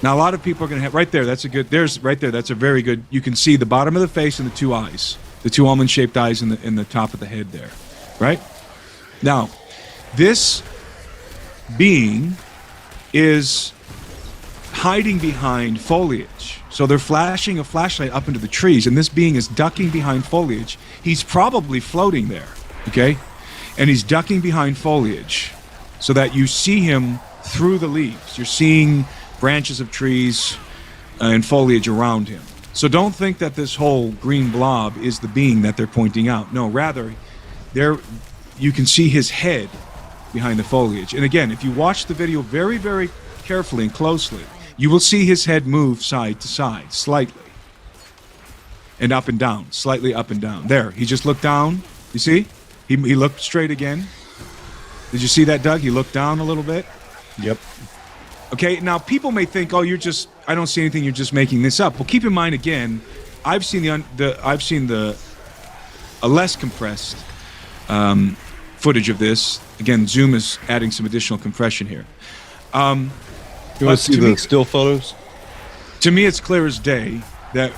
Now, a lot of people are going to have, right there, that's a very good, you can see the bottom of the face and the two eyes, the two almond-shaped eyes in the top of the head there, right? Now, this being is hiding behind foliage. So they're flashing a flashlight up into the trees, and this being is ducking behind foliage. He's probably floating there, okay? And he's ducking behind foliage so that you see him through the leaves. You're seeing branches of trees and foliage around him. So don't think that this whole green blob is the being that they're pointing out. No, rather, you can see his head behind the foliage. And again, if you watch the video very, very carefully and closely, you will see his head move side to side, slightly. And up and down, slightly up and down. There, he just looked down. You see? He looked straight again. Did you see that, Doug? He looked down a little bit. Yep. Okay, now people may think, "Oh, I don't see anything. You're just making this up." Well, keep in mind again, I've seen a less compressed footage of this. Again, Zoom is adding some additional compression here. You want to see the still photos? To me, it's clear as day that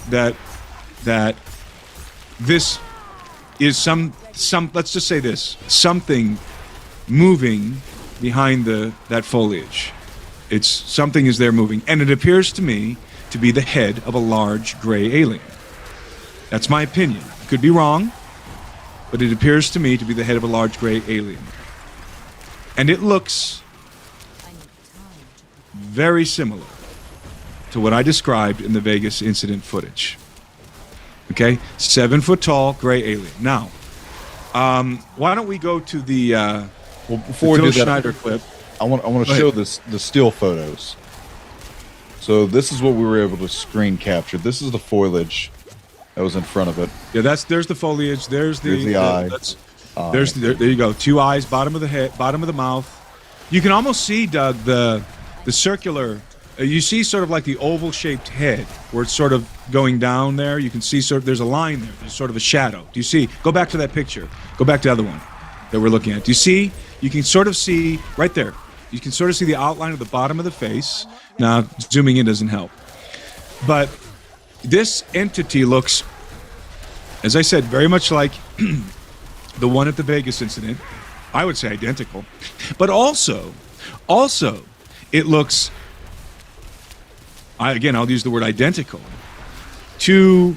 this is some. Let's just say this: something moving behind that foliage. It's something is there moving, and it appears to me to be the head of a large gray alien. That's my opinion. Could be wrong, but it appears to me to be the head of a large gray alien. And it looks very similar to what I described in the Vegas incident footage. Okay? 7 foot tall gray alien. Now, why don't we go to the before we Phil do that, Schneider clip? I want to show the still photos. So this is what we were able to screen capture. This is the foliage that was in front of it. Yeah, there's the foliage. There's the eye. There you go. 2 eyes, bottom of the head, bottom of the mouth. You can almost see, Doug, the circular. You see sort of like the oval-shaped head where it's sort of going down there. You can see there's a line there. There's sort of a shadow. Do you see? Go back to that picture. Go back to the other one that we're looking at. Do you see? You can sort of see right there. You can sort of see the outline of the bottom of the face. Now, zooming in doesn't help. But this entity looks, as I said, very much like the one at the Vegas incident. I would say identical. But also, it looks, I'll use the word identical, to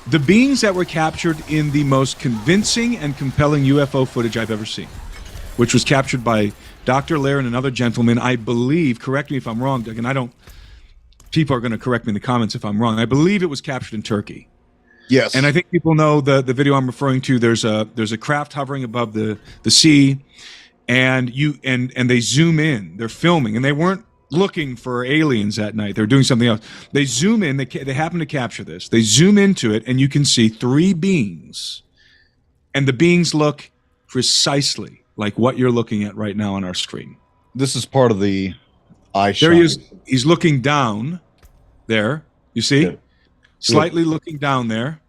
the beings that were captured in the most convincing and compelling UFO footage I've ever seen, which was captured by Dr. Lair and another gentleman, I believe, correct me if I'm wrong, Doug, and people are going to correct me in the comments if I'm wrong. I believe it was captured in Turkey. Yes. And I think people know the video I'm referring to. There's a craft hovering above the sea, and they zoom in. They're filming, and they weren't looking for aliens that night. They were doing something else. They zoom in. They happen to capture this. They zoom into it, and you can see 3 beings, and the beings look precisely like what you're looking at right now on our screen. This is part of the eye shot. There he is. He's looking down there. You see? Yeah. Slightly looking down there.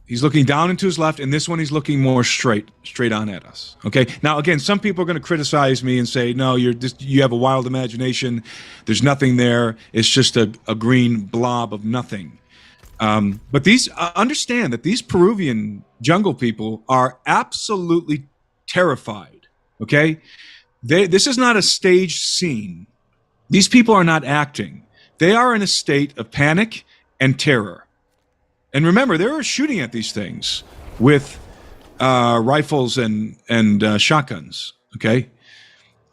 He's looking down and to his left, and this one he's looking more straight on at us. Okay? Now, again, some people are going to criticize me and say, no, you have a wild imagination. There's nothing there. It's just a green blob of nothing. But understand that these Peruvian jungle people are absolutely terrified. Okay? This is not a staged scene. These people are not acting. They are in a state of panic and terror. And remember, they were shooting at these things with rifles and shotguns, okay?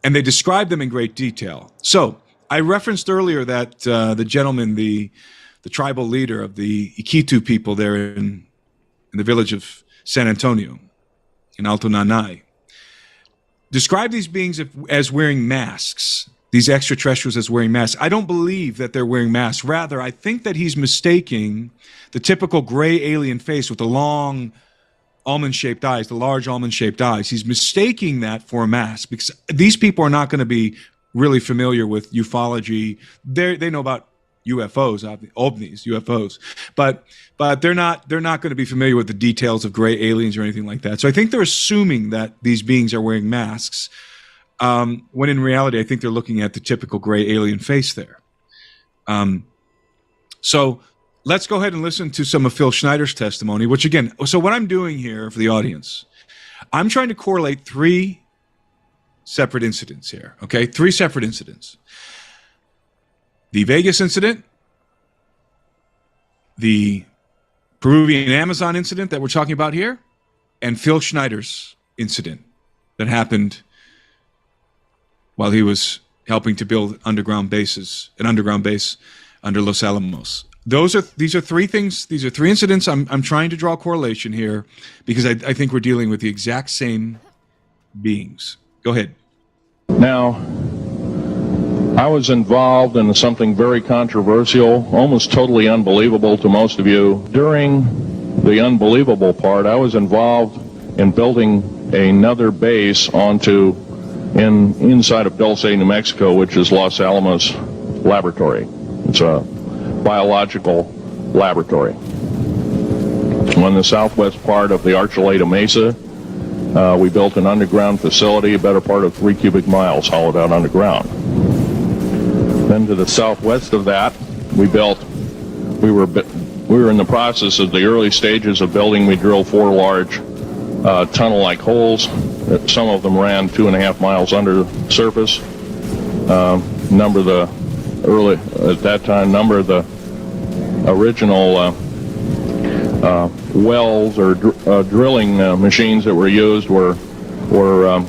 And they described them in great detail. So I referenced earlier that the gentleman, the tribal leader of the Iquitu people there in the village of San Antonio, in Alto Nanay, described these beings as wearing masks. These extraterrestrials as wearing masks. I don't believe that they're wearing masks. Rather, I think that he's mistaking the typical gray alien face with the long almond-shaped eyes, the large almond-shaped eyes. He's mistaking that for a mask because these people are not going to be really familiar with ufology. They know about UFOs, ovnis, UFOs, but they're not going to be familiar with the details of gray aliens or anything like that. So I think they're assuming that these beings are wearing masks. When in reality, I think they're looking at the typical gray alien face there. So let's go ahead and listen to some of Phil Schneider's testimony, which again, so what I'm doing here for the audience, I'm trying to correlate 3 separate incidents here, okay? 3 separate incidents. The Vegas incident, the Peruvian Amazon incident that we're talking about here, and Phil Schneider's incident that happened while he was helping to build an underground base under Los Alamos. These are 3 things. These are 3 incidents. I'm trying to draw a correlation here because I think we're dealing with the exact same beings. Go ahead. Now, I was involved in something very controversial, almost totally unbelievable to most of you. During the unbelievable part, I was involved in building another base onto inside of Dulce, New Mexico, which is Los Alamos Laboratory. It's a biological laboratory. On the southwest part of the Archuleta Mesa, we built an underground facility, a better part of 3 cubic miles hollowed out underground. Then to the southwest of that, we were in the process of the early stages of building. We drilled 4 large tunnel-like holes. Some of them ran 2.5 miles under the surface. Number of the original wells or drilling machines that were used were at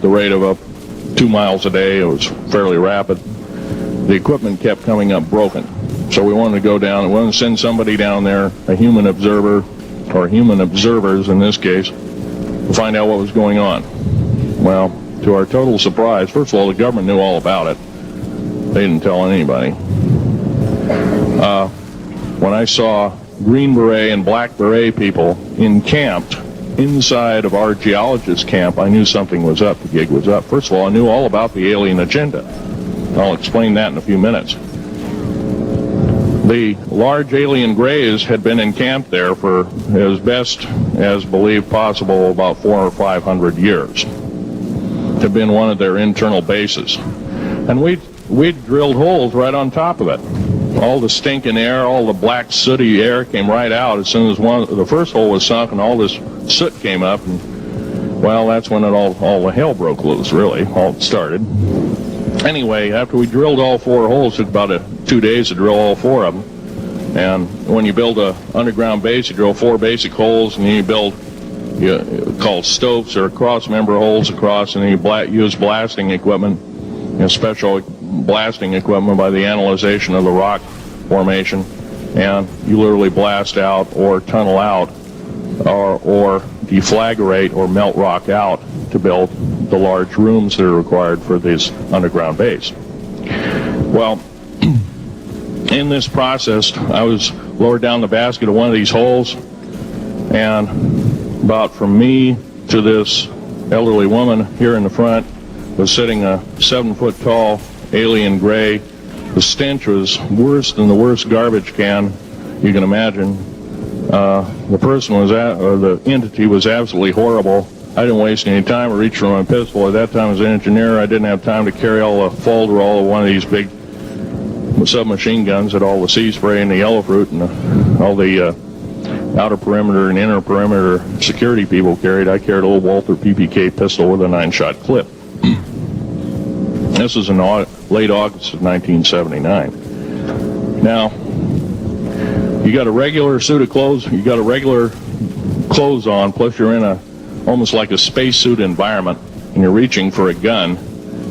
the rate of up 2 miles a day. It was fairly rapid. The equipment kept coming up broken. So we wanted to go down, we wanted to send somebody down there, a human observer, or human observers in this case, to find out what was going on. Well, to our total surprise, first of all, the government knew all about it. They didn't tell anybody. When I saw Green Beret and Black Beret people encamped inside of our geologist camp, I knew something was up, the gig was up. First of all, I knew all about the alien agenda. I'll explain that in a few minutes. The large alien grays had been encamped there for as best as believed possible about 400 or 500 years. Had been one of their internal bases. And we'd drilled holes right on top of it. All the stinking air, all the black sooty air came right out as soon as the first hole was sunk, and all this soot came up. And, well, that's when all the hell broke loose, really. All started. Anyway, after we drilled all 4 holes, it took about 2 days to drill all 4 of them. And when you build an underground base, you drill 4 basic holes, and then you build called stopes or cross-member holes across, and then you use blasting equipment, special blasting equipment by the analyzation of the rock formation, and you literally blast out or tunnel out or deflagrate or melt rock out to build the large rooms that are required for this underground base. Well, in this process, I was lowered down the basket of one of these holes, and about from me to this elderly woman here in the front was sitting a 7-foot tall alien gray. The stench was worse than the worst garbage can you can imagine. The person the entity was absolutely horrible. I didn't waste any time. I reached for my pistol. At that time, as an engineer, I didn't have time to carry all the folderol of one of these big submachine guns that all the sea spray and the yellow fruit and all the outer perimeter and inner perimeter security people carried. I carried a little Walther PPK pistol with a 9-shot clip. This was in late August of 1979. Now, you got a regular suit of clothes, you got a regular clothes on, plus you're in almost like a spacesuit environment, and you're reaching for a gun.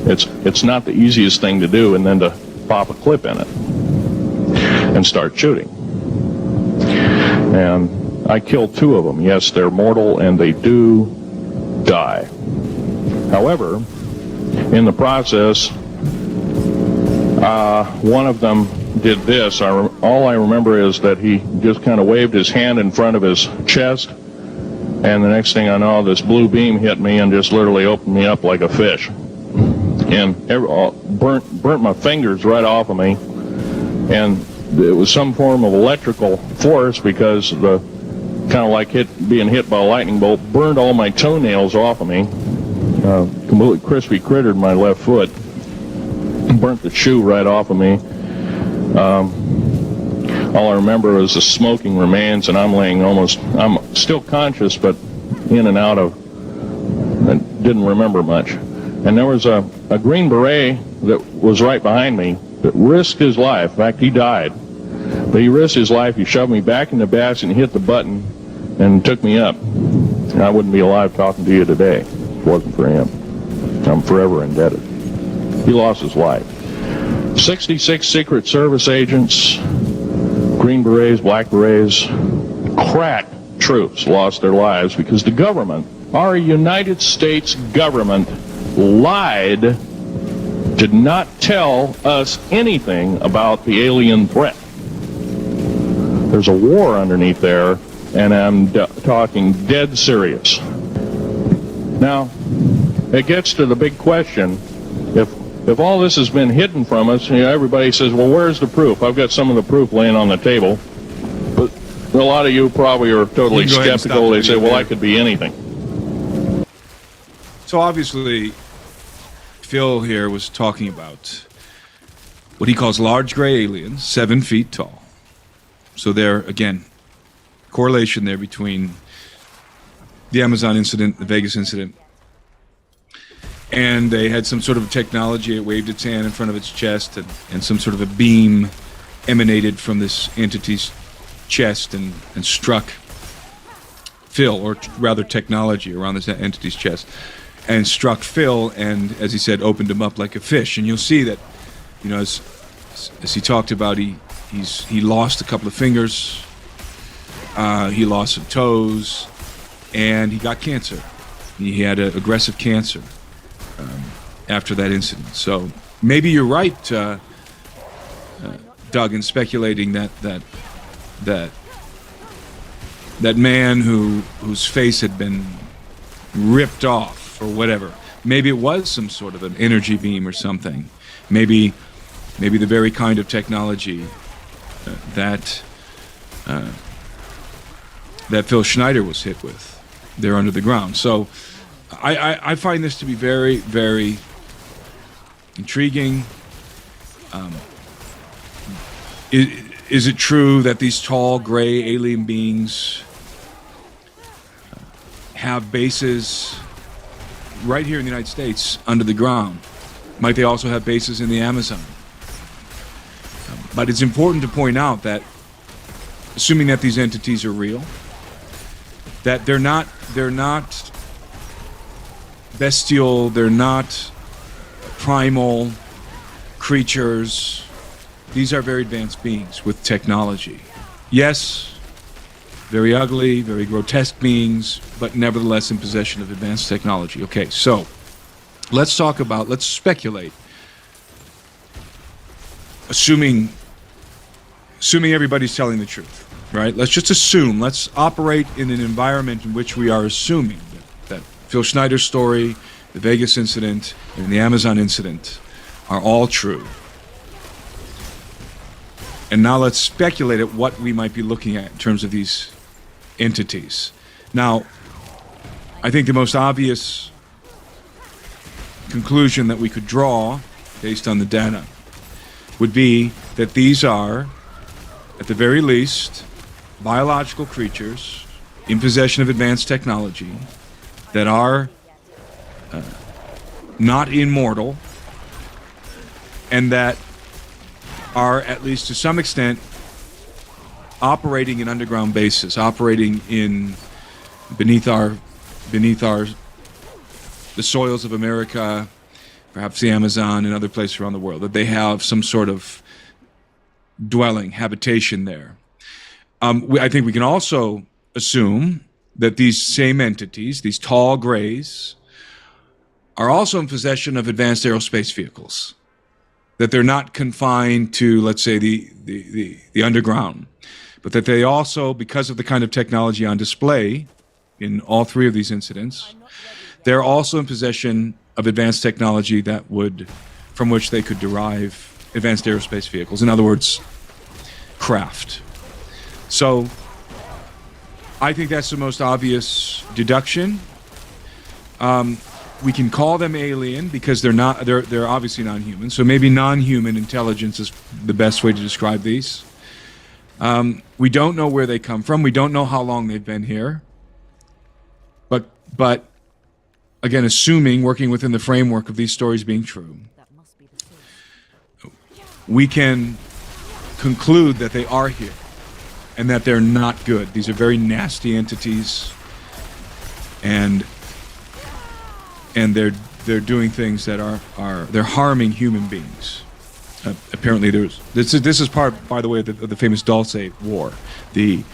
It's not the easiest thing to do, and then to pop a clip in it and start shooting. And I killed 2 of them. Yes, they're mortal, and they do die. However, in the process, one of them did this. All I remember is that he just kind of waved his hand in front of his chest, and the next thing I know, this blue beam hit me and just literally opened me up like a fish, and burnt my fingers right off of me. And it was some form of electrical force, because the kind of like being hit by a lightning bolt burned all my toenails off of me. Completely crispy crittered my left foot, burnt the shoe right off of me. All I remember is the smoking remains, and I'm still conscious, but in and out of, I didn't remember much. And there was a Green Beret that was right behind me that risked his life. In fact, he died. But he risked his life. He shoved me back in the basket and hit the button and took me up. And I wouldn't be alive talking to you today if it wasn't for him. I'm forever indebted. He lost his life. 66 Secret Service agents, Green Berets, Black Berets, crack troops lost their lives because the government, our United States government, lied, did not tell us anything about the alien threat. There's a war underneath there, and I'm talking dead serious. Now, it gets to the big question. If all this has been hidden from us, everybody says, well, where's the proof? I've got some of the proof laying on the table. But a lot of you probably are totally skeptical. They say, well, I could be anything. So obviously, Phil here was talking about what he calls large gray aliens, 7 feet tall. So there, again, correlation there between the Amazon incident, the Vegas incident. And they had some sort of technology. It waved its hand in front of its chest, and some sort of a beam emanated from this entity's chest and struck Phil, or rather technology around this entity's chest, and struck Phil, and as he said, opened him up like a fish. And you'll see that, as he talked about, he lost a couple of fingers, he lost some toes, and he got cancer. He had aggressive cancer after that incident. So maybe you're right, Doug, in speculating that man whose face had been ripped off or whatever. Maybe it was some sort of an energy beam or something. Maybe the very kind of technology that Phil Schneider was hit with there under the ground. So I find this to be very, very intriguing. Is it true that these tall, gray alien beings have bases right here in the United States under the ground? Might they also have bases in the Amazon? But it's important to point out that, assuming that these entities are real, that they're not bestial, they're not primal creatures. These are very advanced beings with technology. Yes, very ugly, very grotesque beings, but nevertheless in possession of advanced technology. Okay, so let's speculate. Assuming everybody's telling the truth, right? Let's just assume, let's operate in an environment in which we are assuming that Phil Schneider's story, the Vegas incident, and the Amazon incident are all true. And now let's speculate at what we might be looking at in terms of these entities. Now, I think the most obvious conclusion that we could draw, based on the data, would be that these are, at the very least, biological creatures in possession of advanced technology that are not immortal, and that are, at least to some extent, operating in underground bases, operating in beneath the soils of America, perhaps the Amazon and other places around the world, that they have some sort of dwelling, habitation there. I think we can also assume that these same entities, these tall grays, are also in possession of advanced aerospace vehicles, that they're not confined to, let's say, the underground, but that they also, because of the kind of technology on display in all three of these incidents, they're also in possession of advanced technology from which they could derive advanced aerospace vehicles. In other words, craft. So I think that's the most obvious deduction. We can call them alien because they're obviously non-human. So maybe non-human intelligence is the best way to describe these. We don't know where they come from. We don't know how long they've been here. But again, working within the framework of these stories being true, we can conclude that they are here and that they're not good. These are very nasty entities, and they're doing things that they're harming human beings. Apparently, this is part, by the way, of the famous Dulce War, the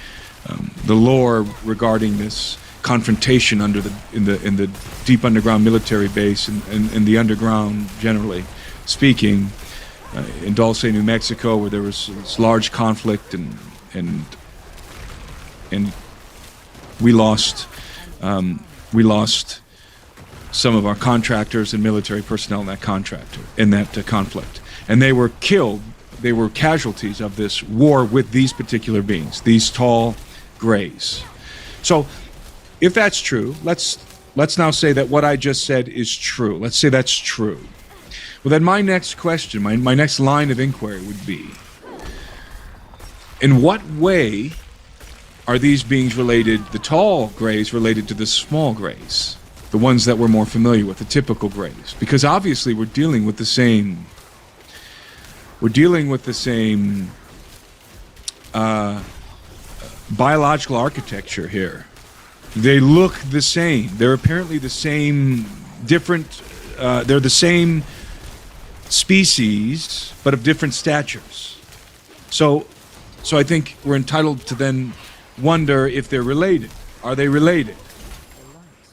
lore regarding this confrontation in the deep underground military base and the underground, generally speaking, in Dulce, New Mexico, where there was this large conflict and we lost some of our contractors and military personnel in that conflict, and they were killed. They were casualties of this war with these particular beings, these tall grays. So, if that's true, let's now say that what I just said is true. Let's say that's true. Well, then my next question, my next line of inquiry would be, in what way are these beings related, the tall grays related to the small grays, the ones that we're more familiar with, the typical grays? Because obviously we're dealing with the same biological architecture here. They look the same. They're apparently the same, different, they're the same species, but of different statures. So I think we're entitled to then wonder if they're related. Are they related?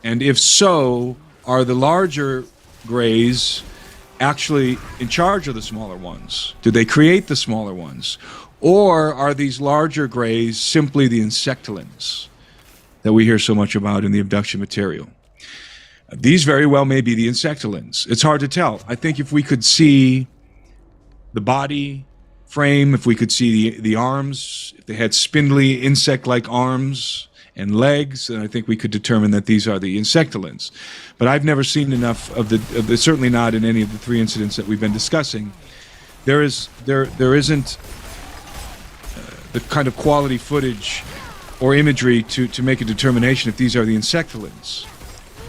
And if so, are the larger grays actually in charge of the smaller ones? Do they create the smaller ones? Or are these larger grays simply the insectolins that we hear so much about in the abduction material? These very well may be the insectolins. It's hard to tell. I think if we could see the body frame, if we could see the arms, if they had spindly insect-like arms and legs, then I think we could determine that these are the insectolins. But I've never seen enough of the certainly not in any of the three incidents that we've been discussing. There isn't the kind of quality footage or imagery to make a determination if these are the insectolins.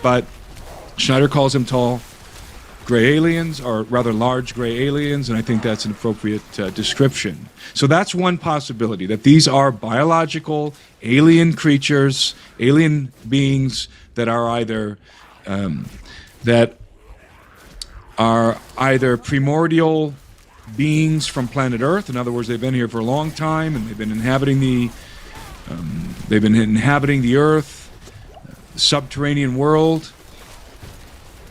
But Schneider calls them tall gray aliens, or rather large gray aliens, and I think that's an appropriate description. So that's one possibility, that these are biological alien creatures, alien beings that are either primordial beings from planet Earth. In other words, they've been here for a long time and they've been inhabiting the Earth, the subterranean world,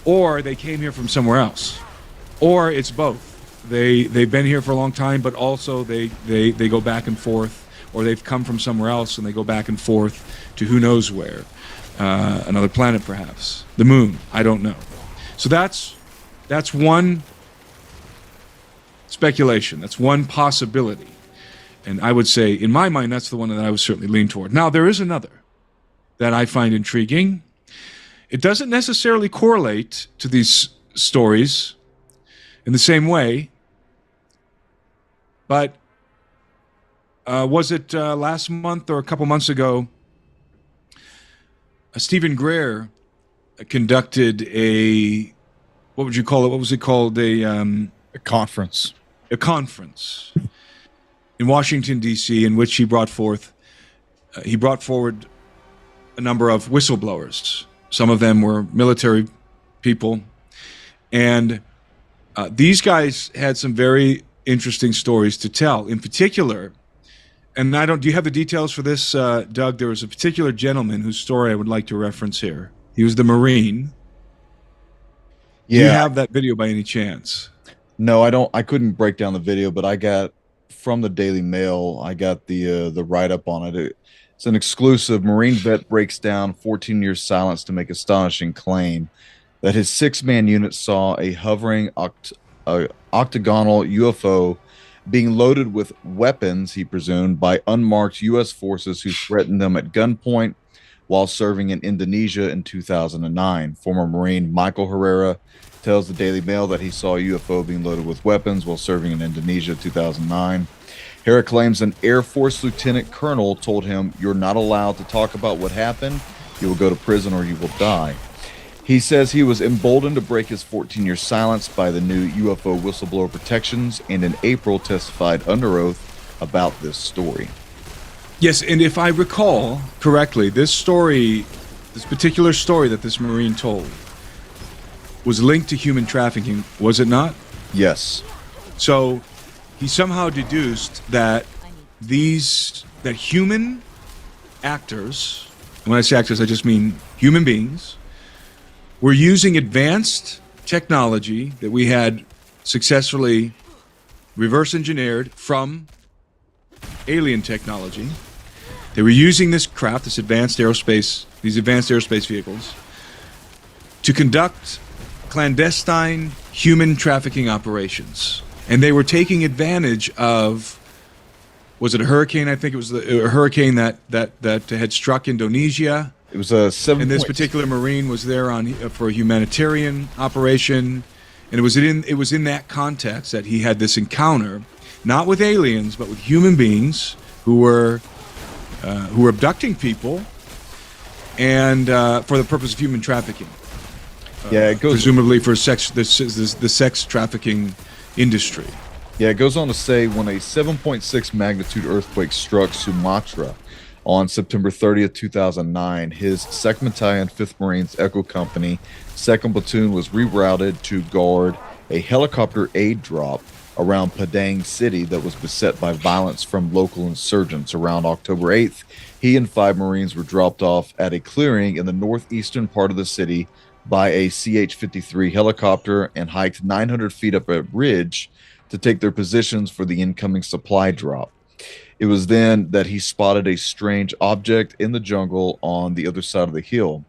or they came here from somewhere else, or it's both. They've been here for a long time, but also they go back and forth, or they've come from somewhere else and they go back and forth to who knows where, another planet perhaps, the moon. I don't know. So that's one speculation. That's one possibility. And I would say, in my mind, that's the one that I would certainly lean toward. Now, there is another that I find intriguing. It doesn't necessarily correlate to these stories in the same way, but was it last month or a couple months ago, Stephen Greer conducted what would you call it? What was it called? A conference. A conference in Washington, D.C., in which he brought forward a number of whistleblowers. Some of them were military people. And these guys had some very interesting stories to tell. In particular, and do you have the details for this, Doug? There was a particular gentleman whose story I would like to reference here. He was the Marine. Yeah. Do you have that video by any chance? No, I don't. I couldn't break down the video, but I got from the Daily Mail, I got the write-up on it. It's an exclusive. Marine vet breaks down 14 years silence to make astonishing claim that his 6-man unit saw a hovering octagonal UFO being loaded with weapons, he presumed, by unmarked U.S. forces who threatened them at gunpoint while serving in Indonesia in 2009. Former Marine Michael Herrera tells the Daily Mail that he saw a UFO being loaded with weapons while serving in Indonesia in 2009. Herrera claims an Air Force lieutenant colonel told him, "You're not allowed to talk about what happened. You will go to prison or you will die." He says he was emboldened to break his 14-year silence by the new UFO whistleblower protections, and in April testified under oath about this story. Yes, and if I recall correctly, this particular story that this Marine told was linked to human trafficking, was it not? Yes. So he somehow deduced that human actors, and when I say actors, I just mean human beings, were using advanced technology that we had successfully reverse engineered from alien technology. They were using this craft, these advanced aerospace vehicles, to conduct clandestine human trafficking operations. And they were taking advantage of, was it a hurricane? I think it was a hurricane that had struck Indonesia. It was a 7. And this particular Marine was there for a humanitarian operation. And it was in that context that he had this encounter, not with aliens, but with human beings who were abducting people, and for the purpose of human trafficking. Yeah, it goes presumably for the sex trafficking industry. Yeah, it goes on to say when a 7.6 magnitude earthquake struck Sumatra on September 30th, 2009, his 2nd Battalion, 5th Marines Echo Company, 2nd Platoon was rerouted to guard a helicopter aid drop around Padang City that was beset by violence from local insurgents. Around October 8th, he and 5 Marines were dropped off at a clearing in the northeastern part of the city by a CH-53 helicopter and hiked 900 feet up a ridge to take their positions for the incoming supply drop. It was then that he spotted a strange object in the jungle on the other side of the hill.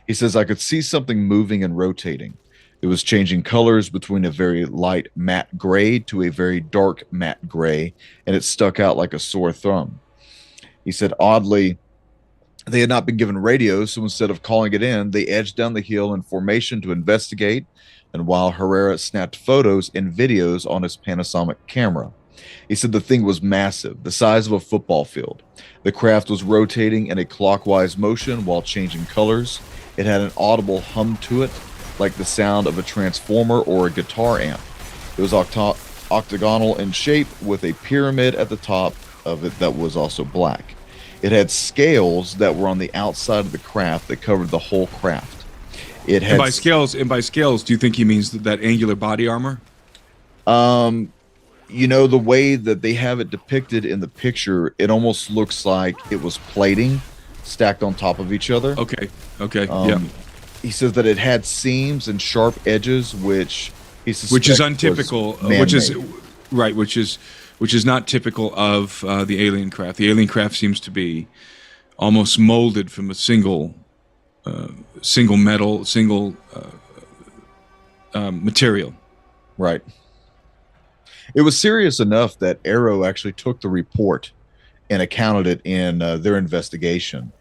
He says, "I could see something moving and rotating. It was changing colors between a very light matte gray to a very dark matte gray, and it stuck out like a sore thumb." He said, oddly, they had not been given radios, so instead of calling it in, they edged down the hill in formation to investigate, and while Herrera snapped photos and videos on his Panasonic camera. He said the thing was massive, the size of a football field. The craft was rotating in a clockwise motion while changing colors. It had an audible hum to it, like the sound of a transformer or a guitar amp. It was octagonal in shape with a pyramid at the top of it that was also black. It had scales that were on the outside of the craft that covered the whole craft. It had by scales, do you think he means that angular body armor? You know, the way that they have it depicted in the picture, it almost looks like it was plating stacked on top of each other. Okay. Yeah. He says that it had seams and sharp edges, which he suspects which is untypical. man-made. Which is not typical of the alien craft. The alien craft seems to be almost molded from a single material. Right. It was serious enough that Arrow actually took the report and accounted it in their investigation.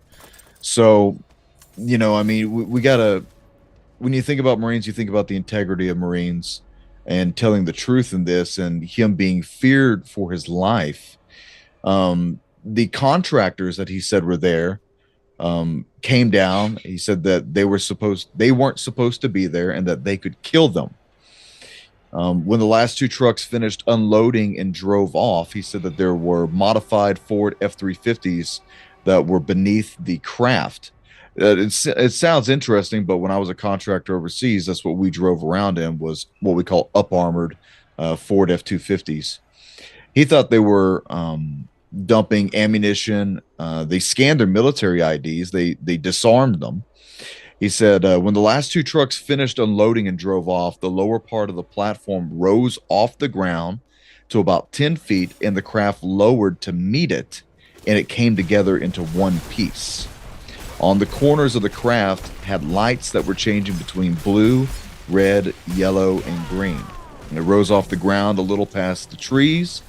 So, you know, I mean, we gotta, when you think about Marines, you think about the integrity of Marines and telling the truth in this, and him being feared for his life. The contractors that he said were there came down. He said that they weren't supposed to be there, and that they could kill them. When the last 2 trucks finished unloading and drove off, he said that there were modified Ford F-350s that were beneath the craft. It sounds interesting, but when I was a contractor overseas, that's what we drove around in, was what we call up-armored Ford F-250s. He thought they were dumping ammunition. They scanned their military IDs. They disarmed them. He said, when the last 2 trucks finished unloading and drove off, the lower part of the platform rose off the ground to about 10 feet, and the craft lowered to meet it, and it came together into one piece. On the corners of the craft had lights that were changing between blue, red, yellow, and green. And it rose off the ground a little past the trees,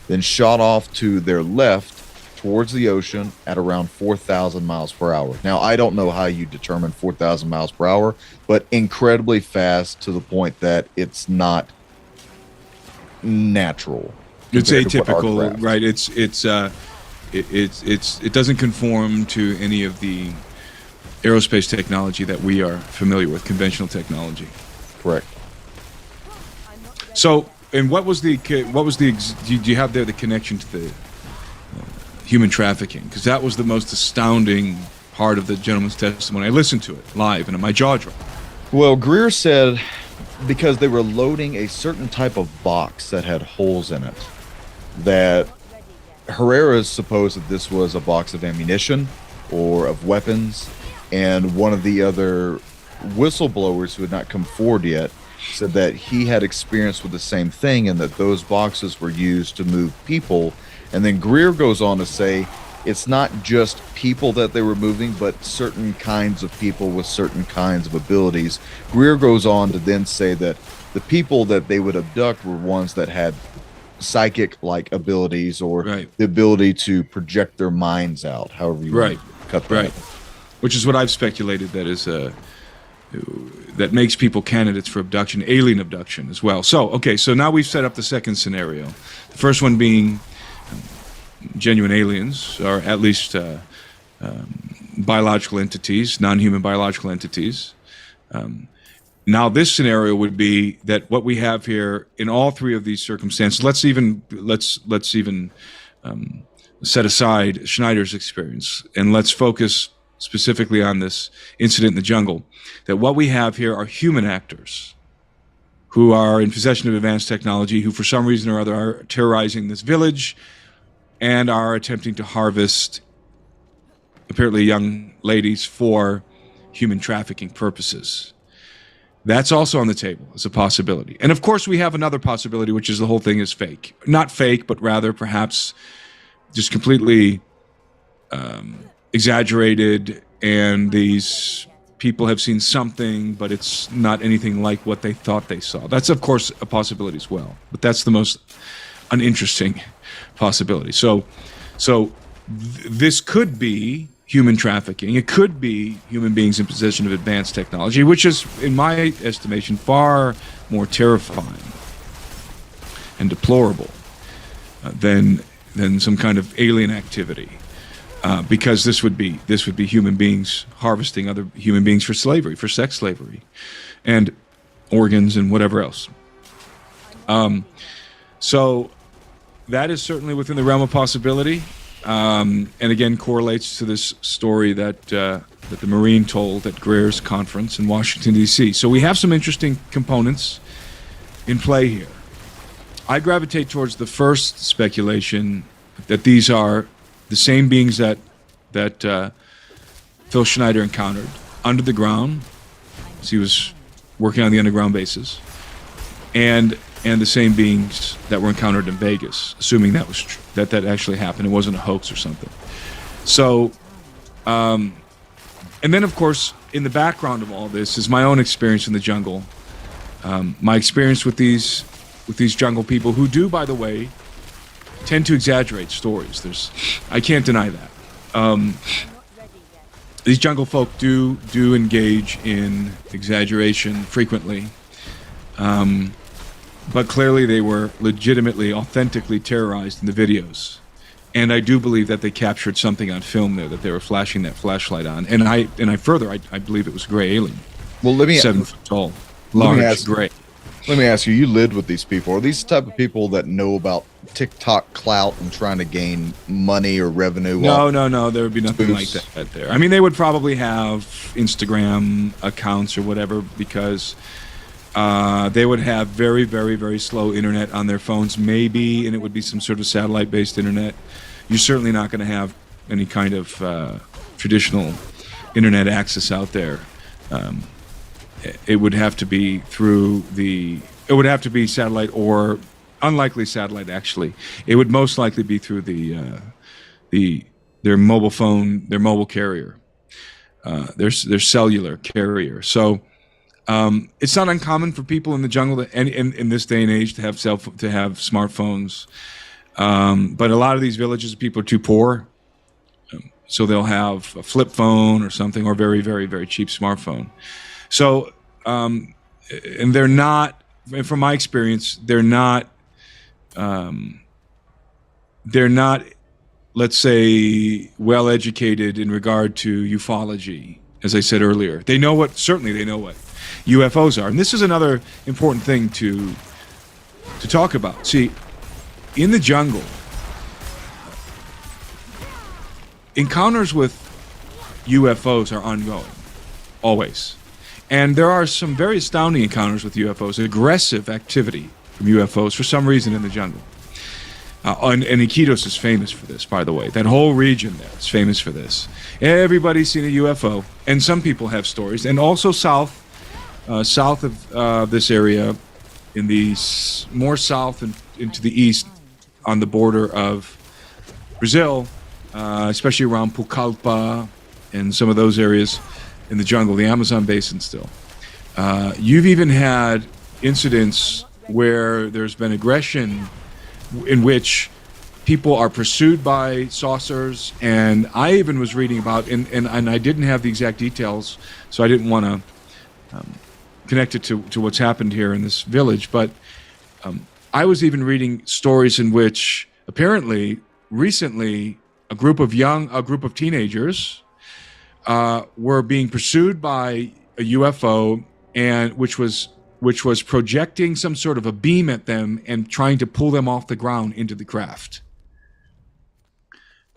then shot off to their left towards the ocean at around 4,000 miles per hour. Now, I don't know how you determine 4,000 miles per hour, but incredibly fast to the point that it's not natural. It's atypical, right? It doesn't conform to any of the aerospace technology that we are familiar with, conventional technology. Correct. So, and what was the do you have there the connection to the human trafficking? Because that was the most astounding part of the gentleman's testimony. I listened to it live, and my jaw dropped. Well, Greer said because they were loading a certain type of box that had holes in it, that Herrera supposed that this was a box of ammunition or of weapons, and one of the other whistleblowers who had not come forward yet said that he had experience with the same thing, and that those boxes were used to move people. And then Greer goes on to say it's not just people that they were moving, but certain kinds of people with certain kinds of abilities. Greer goes on to then say that the people that they would abduct were ones that had psychic-like abilities, or the ability to project their minds out, however you want to cut that. Right. Which is what I've speculated that makes people candidates for abduction, alien abduction as well. So, okay, so now we've set up the second scenario. The first one being genuine aliens, or at least biological entities, non-human biological entities. Now, this scenario would be that what we have here in all three of these circumstances. Let's even set aside Schneider's experience, and let's focus specifically on this incident in the jungle. That what we have here are human actors who are in possession of advanced technology, who for some reason or other are terrorizing this village and are attempting to harvest apparently young ladies for human trafficking purposes. That's also on the table as a possibility. And of course, we have another possibility, which is the whole thing is fake. Not fake, but rather perhaps just completely exaggerated, and these people have seen something, but it's not anything like what they thought they saw. That's, of course, a possibility as well. But that's the most uninteresting possibility. So this could be human trafficking. It could be human beings in possession of advanced technology, which is, in my estimation, far more terrifying and deplorable than some kind of alien activity, because this would be human beings harvesting other human beings for slavery, for sex slavery, and organs and whatever else. So that is certainly within the realm of possibility. And again, correlates to this story that the Marine told at Greer's conference in Washington, D.C. So we have some interesting components in play here. I gravitate towards the first speculation that these are the same beings that Phil Schneider encountered under the ground as he was working on the underground bases, and the same beings that were encountered in Vegas, assuming that was that actually happened. It wasn't a hoax or something. So, and then of course, in the background of all this is my own experience in the jungle, my experience with these jungle people who do, by the way, tend to exaggerate stories. I can't deny that. These jungle folk do engage in exaggeration frequently. But clearly they were legitimately, authentically terrorized in the videos. And I do believe that they captured something on film there, that they were flashing that flashlight on. And I believe it was a gray alien. Well, 7 foot tall, large, gray. Let me ask you, you lived with these people. Are these the type of people that know about TikTok clout and trying to gain money or revenue? No. There would be nothing like that there. I mean, they would probably have Instagram accounts or whatever, because they would have very, very, very slow internet on their phones, maybe, and it would be some sort of satellite-based internet. You're certainly not going to have any kind of traditional internet access out there. It would have to be satellite, or unlikely satellite, actually. It would most likely be through their mobile phone, their mobile carrier, their cellular carrier. So it's not uncommon for people in the jungle in this day and age to have smartphones. But a lot of these villages, people are too poor, so they'll have a flip phone or something, or very, very, very cheap smartphone. So, and they're not, from my experience, they're not, let's say, well educated in regard to ufology. As I said earlier, they know what UFOs are. And this is another important thing to talk about. See, in the jungle, encounters with UFOs are ongoing, always. And there are some very astounding encounters with UFOs, aggressive activity from UFOs for some reason in the jungle. And Iquitos is famous for this, by the way. That whole region there is famous for this. Everybody's seen a UFO, and some people have stories. And also south of this area, in the more south and into the east, on the border of Brazil, especially around Pucallpa and some of those areas in the jungle, the Amazon basin still. You've even had incidents where there's been aggression in which people are pursued by saucers, and I even was reading about, and I didn't have the exact details, so I didn't want to connect it to what's happened here in this village, but I was even reading stories in which apparently recently a group of teenagers were being pursued by a UFO, and which was projecting some sort of a beam at them and trying to pull them off the ground into the craft.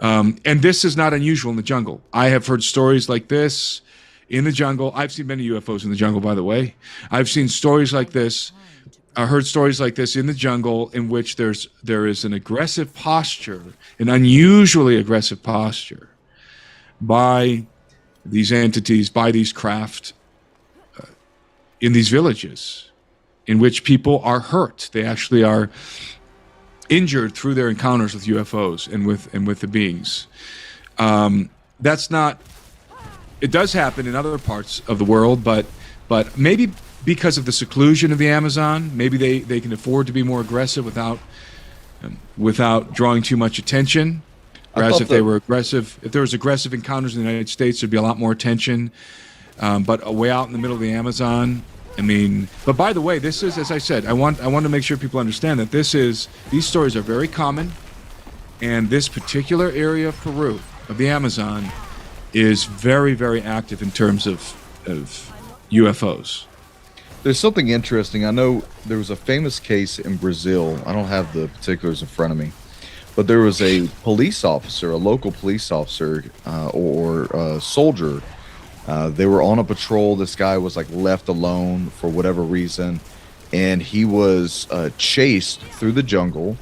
And this is not unusual in the jungle. I have heard stories like this in the jungle. I've seen many UFOs in the jungle, by the way. I've seen stories like this. I heard stories like this in the jungle in which there is an aggressive posture, an unusually aggressive posture by these entities, by these craft in these villages in which people are hurt. They actually are injured through their encounters with UFOs and with the beings. That's not. It does happen in other parts of the world, but maybe because of the seclusion of the Amazon, maybe they can afford to be more aggressive without drawing too much attention. Whereas if there was aggressive encounters in the United States, there'd be a lot more attention. But way out in the middle of the Amazon, I mean. But by the way, this is, as I said, I want to make sure people understand that these stories are very common, and this particular area of Peru, of the Amazon, is very, very active in terms of UFOs. There's something interesting. I know there was a famous case in Brazil. I don't have the particulars in front of me, but there was a police officer, a local police officer or a soldier. They were on a patrol. This guy was like left alone for whatever reason, and he was chased through the jungle,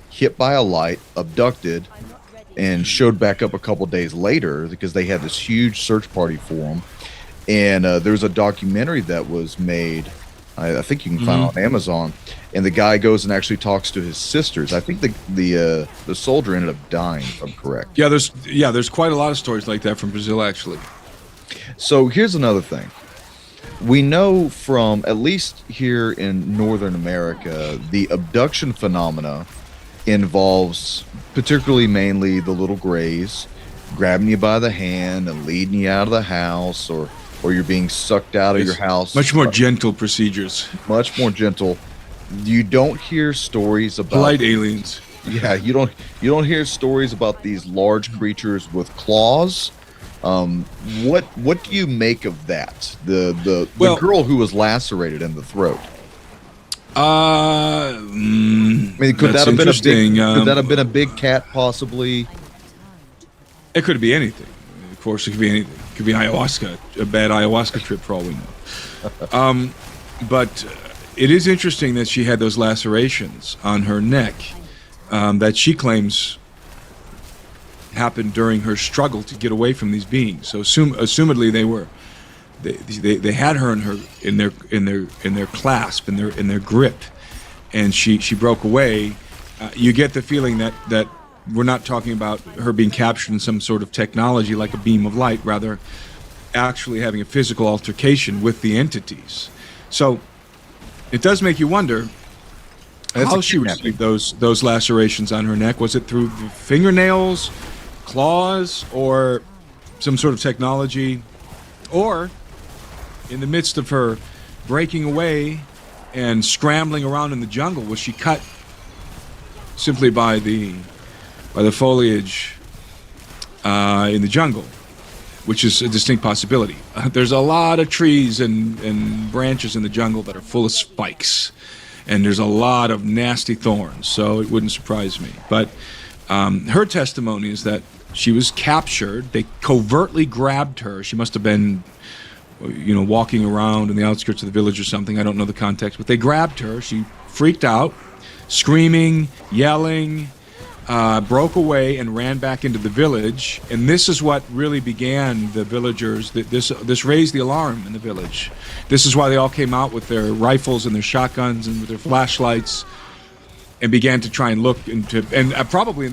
hit by a light, abducted, and showed back up a couple days later because they had this huge search party for him. And there's a documentary that was made, I think you can find it on Amazon, and the guy goes and actually talks to his sisters. I think the soldier ended up dying, if I'm correct. Yeah, there's quite a lot of stories like that from Brazil, actually. So here's another thing. We know from, at least here in Northern America, the abduction phenomena involves particularly mainly the little grays grabbing you by the hand and leading you out of the house, or you're being sucked out of your house. Much more gentle procedures. Much more gentle. You don't hear stories about polite aliens. Yeah, you don't hear stories about these large creatures with claws. What do you make of that? The girl who was lacerated in the throat. I mean, could that have been a big cat, possibly? It could be anything. Of course, it could be anything. It could be ayahuasca, a bad ayahuasca trip for all we know. But it is interesting that she had those lacerations on her neck that she claims happened during her struggle to get away from these beings. So assumedly they had her in their clasp, in their grip, and she broke away. You get the feeling that we're not talking about her being captured in some sort of technology like a beam of light, rather actually having a physical altercation with the entities. So it does make you wonder how she received those lacerations on her neck. Was it through the fingernails, claws, or some sort of technology, or in the midst of her breaking away and scrambling around in the jungle, was she cut simply by the foliage in the jungle, which is a distinct possibility. There's a lot of trees and branches in the jungle that are full of spikes, and there's a lot of nasty thorns, so it wouldn't surprise me. But her testimony is that she was captured. They covertly grabbed her. She must have been, walking around in the outskirts of the village or something. I don't know the context, but they grabbed her. She freaked out, screaming, yelling, broke away and ran back into the village. And this is what really began the villagers. This raised the alarm in the village. This is why they all came out with their rifles and their shotguns and with their flashlights. and began to try and look into, and probably in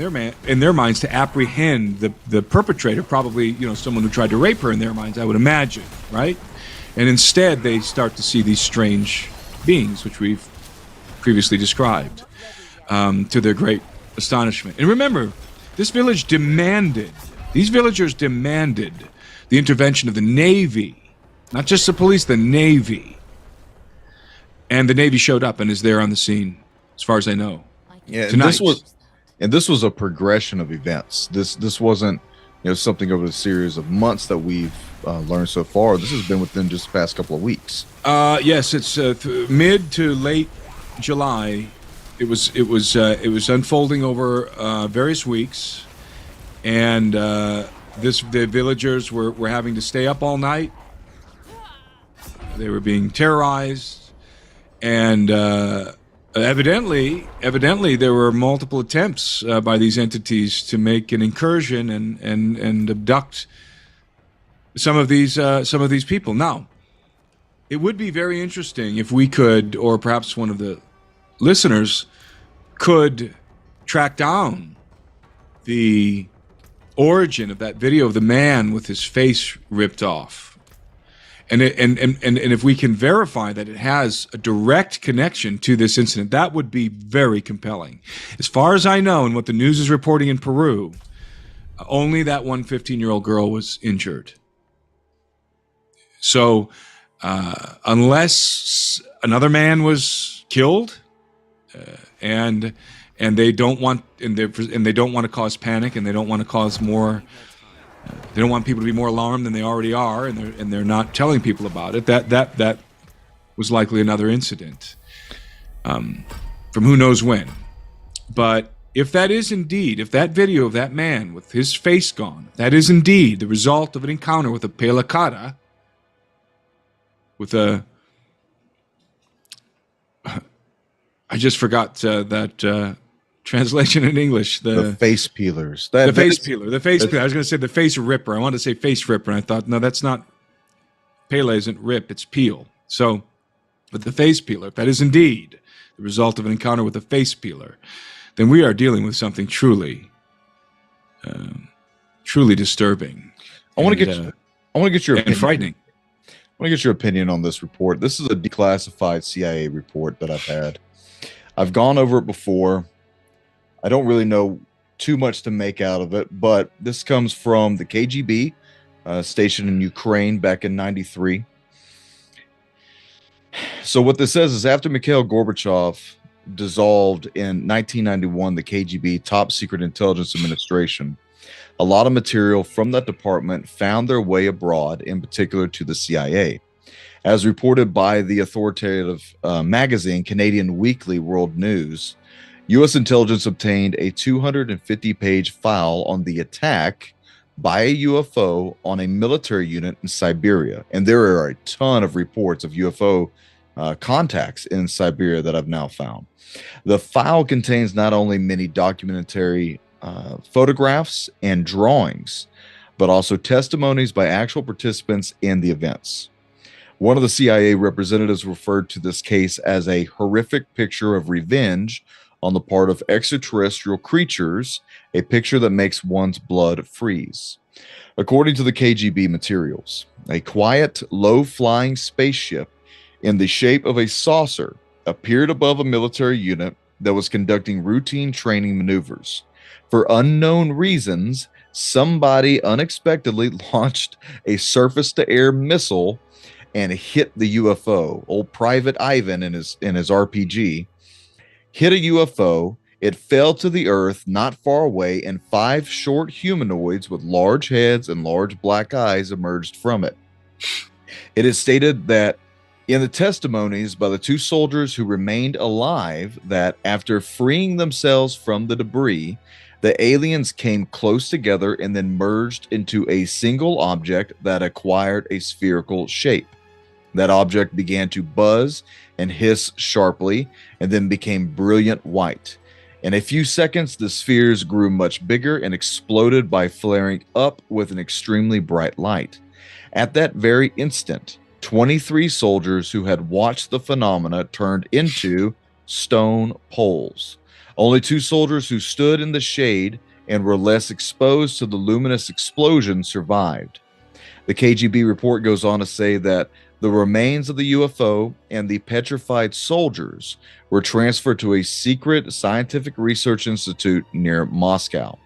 their minds, to apprehend the perpetrator, probably someone who tried to rape her in their minds, I would imagine, right? And instead, they start to see these strange beings, which we've previously described, to their great astonishment. And remember, these villagers demanded the intervention of the Navy, not just the police, the Navy. And the Navy showed up and is there on the scene, as far as I know. Yeah, tonight. This was a progression of events. This wasn't something over the series of months that we've learned so far. This has been within just the past couple of weeks. Yes, it's mid to late July. It was unfolding over various weeks, and the villagers were having to stay up all night. They were being terrorized, and evidently there were multiple attempts by these entities to make an incursion and abduct some of these people. Now, it would be very interesting if we could, or perhaps one of the listeners could, track down the origin of that video of the man with his face ripped off. And if we can verify that it has a direct connection to this incident, that would be very compelling. As far as I know, and what the news is reporting in Peru, only that one 15-year-old girl was injured. So unless another man was killed, and they don't want to cause panic, and they don't want to cause more. They don't want people to be more alarmed than they already are, and they're not telling people about it. That was likely another incident from who knows when. But if that video of that man with his face gone, that is indeed the result of an encounter with a pelacata, with a I just forgot that translation in English. The face peelers. The face peeler. I was going to say the face ripper. I wanted to say face ripper, and I thought, no, that's not. Pele isn't rip, it's peel. So, but the face peeler, if that is indeed the result of an encounter with a face peeler, then we are dealing with something truly disturbing. I want to get your opinion. And frightening. I want to get your opinion on this report. This is a declassified CIA report that I've had. I've gone over it before. I don't really know too much to make out of it, but this comes from the KGB, stationed in Ukraine back in '93. So what this says is, after Mikhail Gorbachev dissolved in 1991 the KGB, Top Secret Intelligence Administration, a lot of material from that department found their way abroad, in particular to the CIA. As reported by the authoritative magazine Canadian Weekly World News, U.S. intelligence obtained a 250-page file on the attack by a UFO on a military unit in Siberia. And there are a ton of reports of UFO contacts in Siberia that I've now found. The file contains not only many documentary photographs and drawings, but also testimonies by actual participants in the events. One of the CIA representatives referred to this case as a horrific picture of revenge on the part of extraterrestrial creatures, a picture that makes one's blood freeze. According to the KGB materials, a quiet, low-flying spaceship in the shape of a saucer appeared above a military unit that was conducting routine training maneuvers. For unknown reasons, somebody unexpectedly launched a surface-to-air missile and hit the UFO. Old Private Ivan in his RPG hit a UFO. It fell to the earth not far away, and 5 short humanoids with large heads and large black eyes emerged from it. It is stated that in the testimonies by the 2 soldiers who remained alive, that after freeing themselves from the debris, the aliens came close together and then merged into a single object that acquired a spherical shape. That object began to buzz and hiss sharply, and then became brilliant white. In a few seconds, the spheres grew much bigger and exploded by flaring up with an extremely bright light. At that very instant, 23 soldiers who had watched the phenomena turned into stone poles. Only 2 soldiers who stood in the shade and were less exposed to the luminous explosion survived. The KGB report goes on to say that the remains of the UFO and the petrified soldiers were transferred to a secret scientific research institute near Moscow.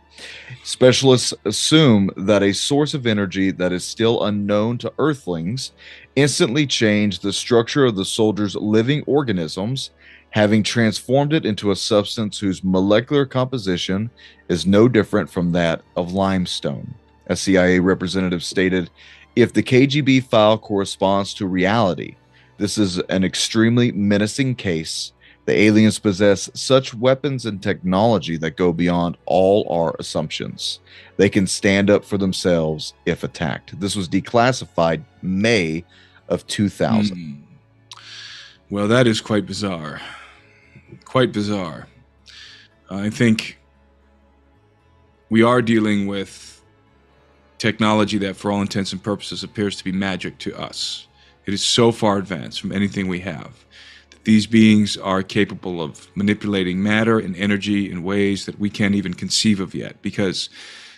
Specialists assume that a source of energy that is still unknown to Earthlings instantly changed the structure of the soldiers' living organisms, having transformed it into a substance whose molecular composition is no different from that of limestone. A CIA representative stated, "If the KGB file corresponds to reality, this is an extremely menacing case. The aliens possess such weapons and technology that go beyond all our assumptions. They can stand up for themselves if attacked." This was declassified May of 2000. Well, that is quite bizarre. Quite bizarre. I think we are dealing with technology that, for all intents and purposes, appears to be magic to us. It is so far advanced from anything we have. These beings are capable of manipulating matter and energy in ways that we can't even conceive of yet, because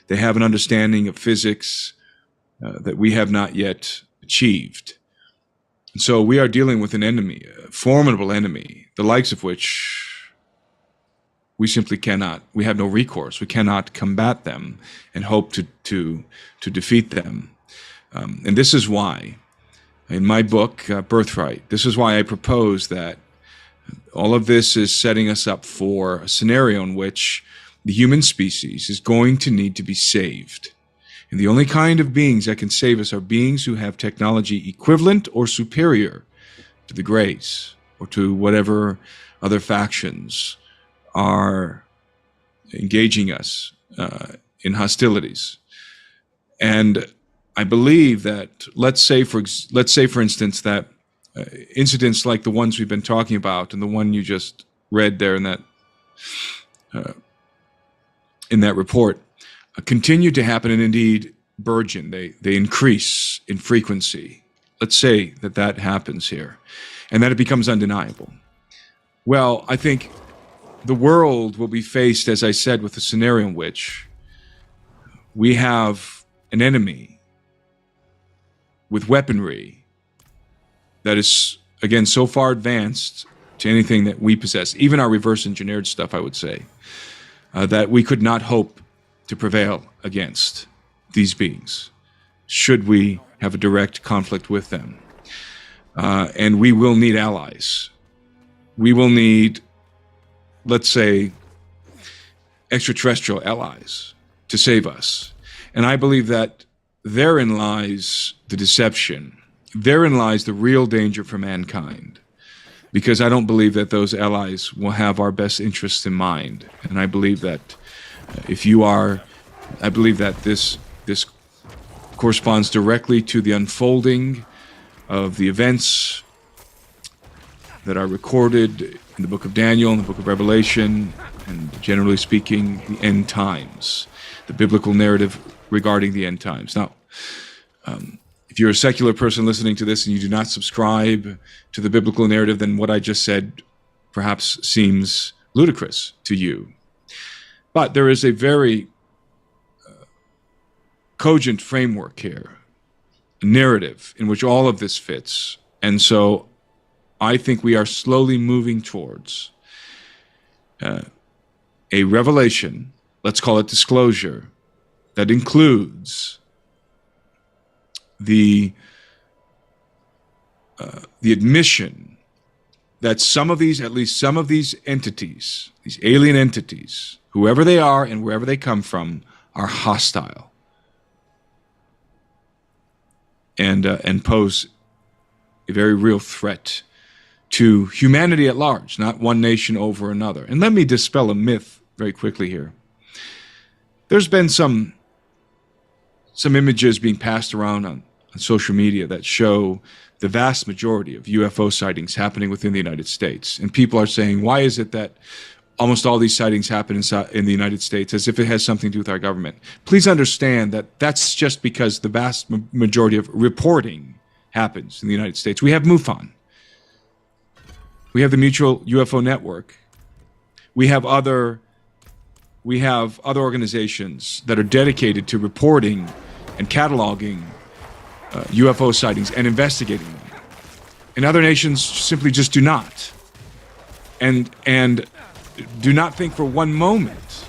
they have an understanding of physics that we have not yet achieved. And so we are dealing with an enemy, a formidable enemy, the likes of which we simply cannot, we have no recourse. We cannot combat them and hope to defeat them. And this is why, in my book, Birthright, this is why I propose that all of this is setting us up for a scenario in which the human species is going to need to be saved. And the only kind of beings that can save us are beings who have technology equivalent or superior to the Greys or to whatever other factions are engaging us in hostilities. And I believe that, let's say for instance that incidents like the ones we've been talking about and the one you just read there in that report continue to happen and indeed burgeon. They increase in frequency. Let's say that happens here and that it becomes undeniable. Well, I think the world will be faced, as I said, with a scenario in which we have an enemy with weaponry that is, again, so far advanced to anything that we possess, even our reverse engineered stuff, I would say, that we could not hope to prevail against these beings should we have a direct conflict with them. And we will need allies. We will need, let's say, extraterrestrial allies to save us. And I believe that therein lies the deception. Therein lies the real danger for mankind. Because I don't believe that those allies will have our best interests in mind. And I believe that I believe that this corresponds directly to the unfolding of the events that are recorded in the book of Daniel, in the book of Revelation, and generally speaking, the end times, the biblical narrative regarding the end times. Now, if you're a secular person listening to this and you do not subscribe to the biblical narrative, then what I just said perhaps seems ludicrous to you. But there is a very cogent framework here, a narrative in which all of this fits. And so I think we are slowly moving towards a revelation, let's call it disclosure, that includes the admission that at least some of these entities, these alien entities, whoever they are and wherever they come from, are hostile and pose a very real threat to humanity at large, not one nation over another. And let me dispel a myth very quickly here. There's been some images being passed around on social media that show the vast majority of UFO sightings happening within the United States. And people are saying, why is it that almost all these sightings happen in the United States, as if it has something to do with our government? Please understand that that's just because the vast majority of reporting happens in the United States. We have MUFON. We have the Mutual UFO Network. we have other organizations that are dedicated to reporting and cataloging UFO sightings and investigating them. And other nations simply just do not. And do not think for one moment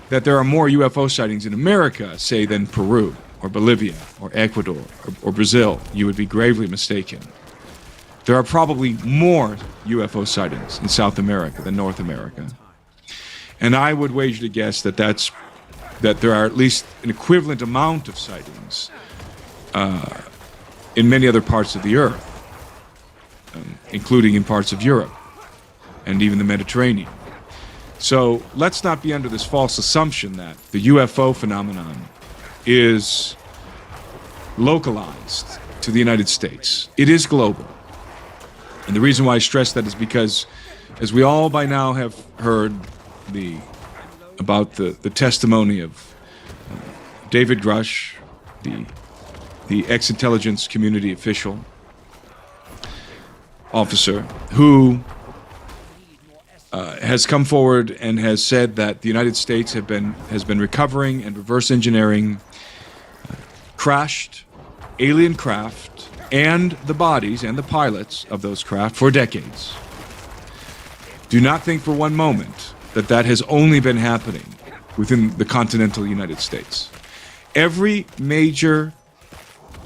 that there are more UFO sightings in America, say, than Peru or Bolivia or Ecuador or Brazil. You would be gravely mistaken. There are probably more UFO sightings in South America than North America. And I would wager to guess that there are at least an equivalent amount of sightings in many other parts of the earth, including in parts of Europe and even the Mediterranean. So let's not be under this false assumption that the UFO phenomenon is localized to the United States. It is global. And the reason why I stress that is because, as we all by now have heard about the testimony of David Grush, the ex-intelligence community officer, who has come forward and has said that the United States has been recovering and reverse engineering crashed alien craft and the bodies and the pilots of those craft for decades. Do not think for one moment that has only been happening within the continental United States. Every major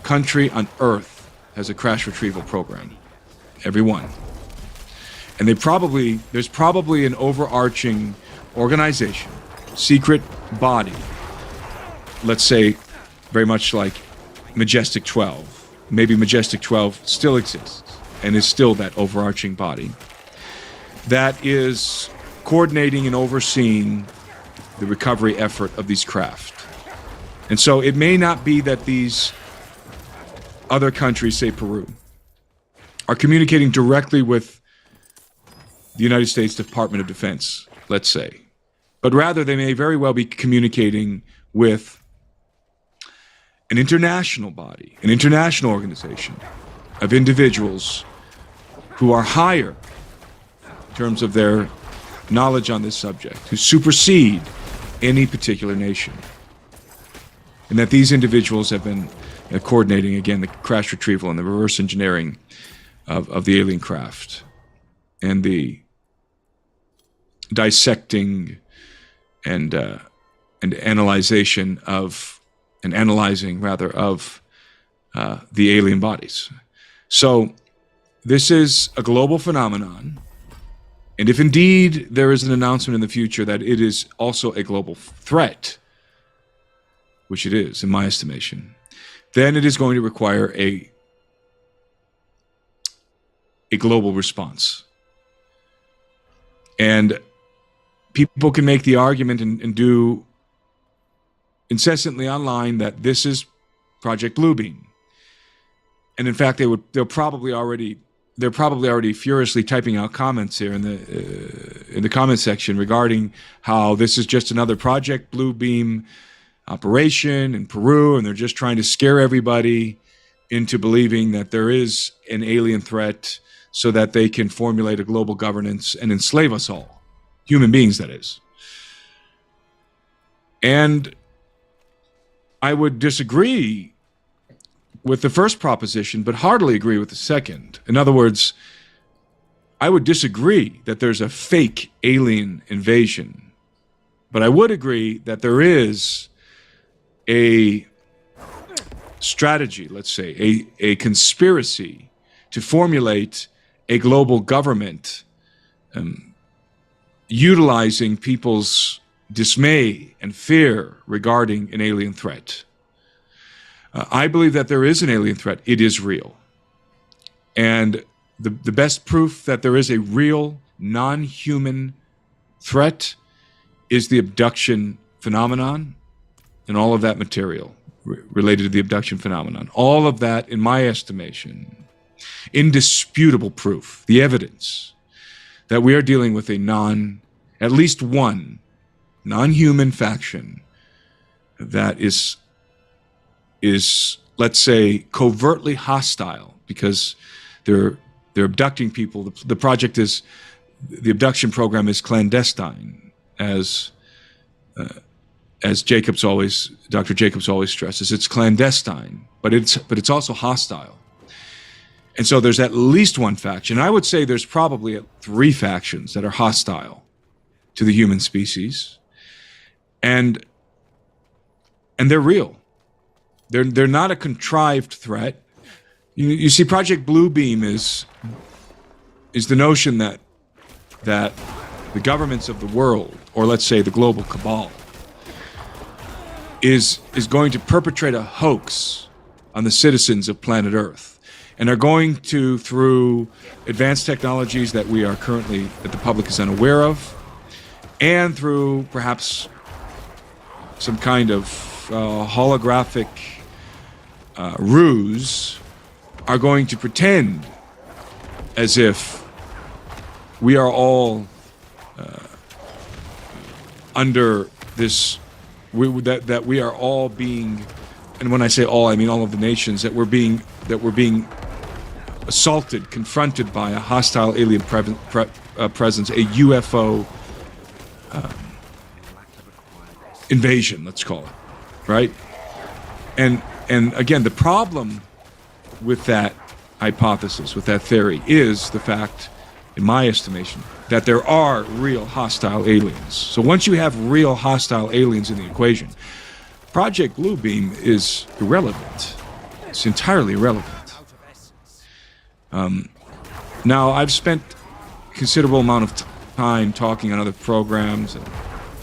country on Earth has a crash retrieval program. Every one. And there's probably an overarching organization, secret body, let's say very much like Majestic 12. Maybe Majestic 12 still exists and is still that overarching body that is coordinating and overseeing the recovery effort of these craft. And so it may not be that these other countries, say Peru, are communicating directly with the United States Department of Defense, let's say, but rather they may very well be communicating with an international body, an international organization of individuals who are higher in terms of their knowledge on this subject, who supersede any particular nation. And that these individuals have been coordinating, again, the crash retrieval and the reverse engineering of the alien craft and the dissecting and analyzing of the alien bodies. So this is a global phenomenon. And if indeed there is an announcement in the future that it is also a global threat, which it is in my estimation, then it is going to require a global response. And people can make the argument and do incessantly online that this is Project Bluebeam. And in fact, they're probably already furiously typing out comments here in the comment section regarding how this is just another Project Bluebeam operation in Peru, and they're just trying to scare everybody into believing that there is an alien threat so that they can formulate a global governance and enslave us all, human beings, that is. And I would disagree with the first proposition, but heartily agree with the second. In other words, I would disagree that there's a fake alien invasion, but I would agree that there is a strategy, let's say, a conspiracy to formulate a global government utilizing people's dismay and fear regarding an alien threat. I believe that there is an alien threat. It is real. And the best proof that there is a real non-human threat is the abduction phenomenon and all of that material related to the abduction phenomenon. All of that, in my estimation, indisputable proof, the evidence that we are dealing with at least one non-human faction that is, let's say, covertly hostile because they're abducting people. The project is the abduction program is clandestine, as Dr. Jacobs always stresses. It's clandestine, but it's also hostile. And so there's at least one faction. I would say there's probably 3 factions that are hostile to the human species, and they're real. They're not a contrived threat. You see, Project Bluebeam is the notion that the governments of the world, or let's say the global cabal, is going to perpetrate a hoax on the citizens of planet Earth, and are going to, through advanced technologies that the public is unaware of, and through perhaps some kind of holographic ruse, are going to pretend as if we are all under this, that we are all being, and when I say all, I mean all of the nations, that we're being assaulted, confronted by a hostile alien presence, a UFO invasion, let's call it, right? And again, the problem with that hypothesis, with that theory, is the fact, in my estimation, that there are real hostile aliens. So once you have real hostile aliens in the equation, Project Bluebeam is irrelevant. It's entirely irrelevant. Now, I've spent a considerable amount of time talking on other programs and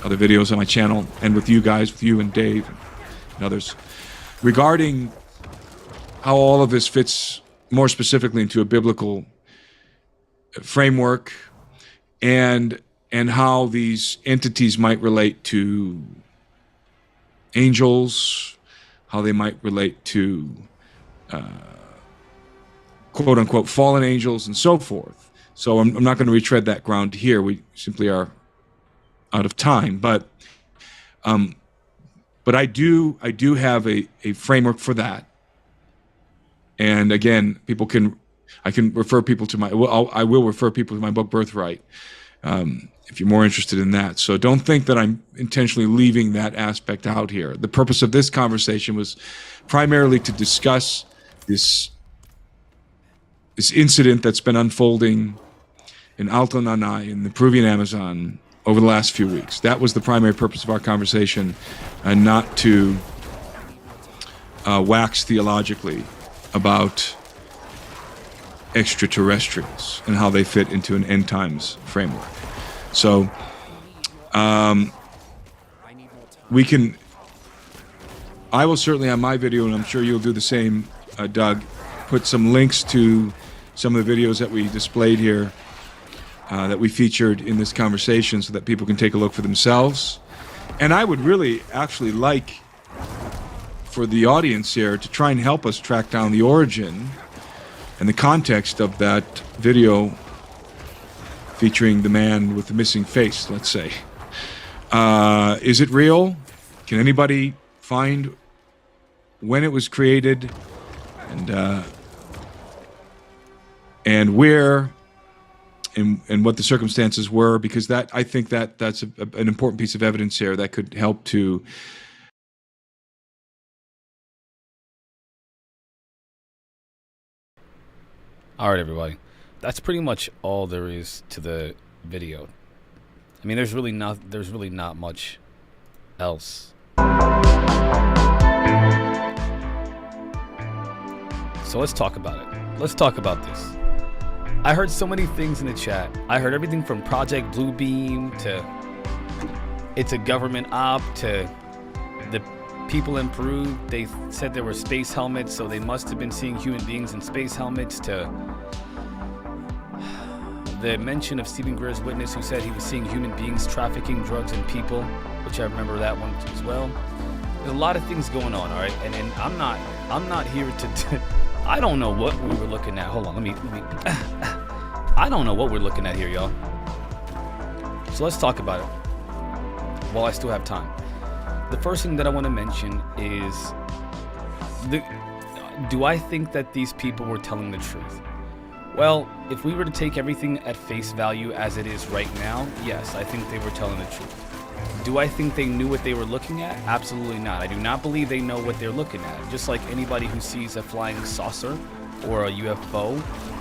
other videos on my channel, and with you guys, with you and Dave and others, regarding how all of this fits more specifically into a biblical framework, and how these entities might relate to angels, how they might relate to quote-unquote fallen angels, and so forth. So I'm not going to retread that ground here. We simply are out of time. But I do have a framework for that. And again, I can refer people to I will refer people to my book Birthright, if you're more interested in that. So don't think that I'm intentionally leaving that aspect out here. The purpose of this conversation was primarily to discuss this incident that's been unfolding in Alto Nanay in the Peruvian Amazon over the last few weeks. That was the primary purpose of our conversation, and not to wax theologically about extraterrestrials and how they fit into an end times framework. So I will certainly on my video, and I'm sure you'll do the same, Doug, put some links to some of the videos that we displayed here, that we featured in this conversation, so that people can take a look for themselves. And I would really actually like for the audience here to try and help us track down the origin and the context of that video featuring the man with the missing face, let's say. Is it real? Can anybody find when it was created, and where, and what the circumstances were? Because that, I think that's an important piece of evidence here that could help to All right, everybody. That's pretty much all there is to the video. I mean, there's really not much else. So let's talk about it. Let's talk about this. I heard so many things in the chat. I heard everything from Project Bluebeam to it's a government op to the people in Peru. They said there were space helmets, so they must have been seeing human beings in space helmets, to the mention of Stephen Greer's witness who said he was seeing human beings trafficking drugs and people, which I remember that one as well. There's a lot of things going on, all right? And I'm not here to I don't know what we were looking at. Hold on, let me I don't know what we're looking at here, y'all. So let's talk about it while I still have time. The first thing that I want to mention is, do I think that these people were telling the truth? Well, if we were to take everything at face value as it is right now, yes, I think they were telling the truth. Do I think they knew what they were looking at? Absolutely not. I do not believe they know what they're looking at. Just like anybody who sees a flying saucer or a UFO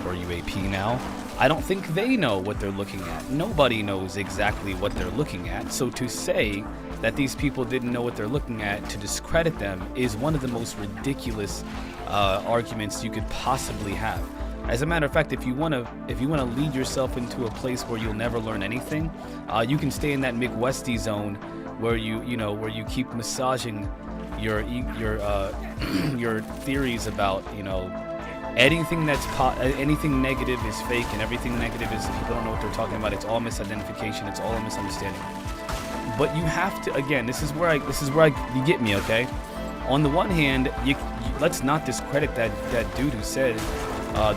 or UAP now, I don't think they know what they're looking at. Nobody knows exactly what they're looking at. So to say that these people didn't know what they're looking at, to discredit them, is one of the most ridiculous arguments you could possibly have. As a matter of fact, if you want to lead yourself into a place where you'll never learn anything, you can stay in that McWesty zone where where you keep massaging your your theories about anything anything negative is fake, and everything negative is people don't know what they're talking about. It's all misidentification. It's all a misunderstanding. But you have to, again, this is where you get me, okay? On the one hand, let's not discredit that dude who said,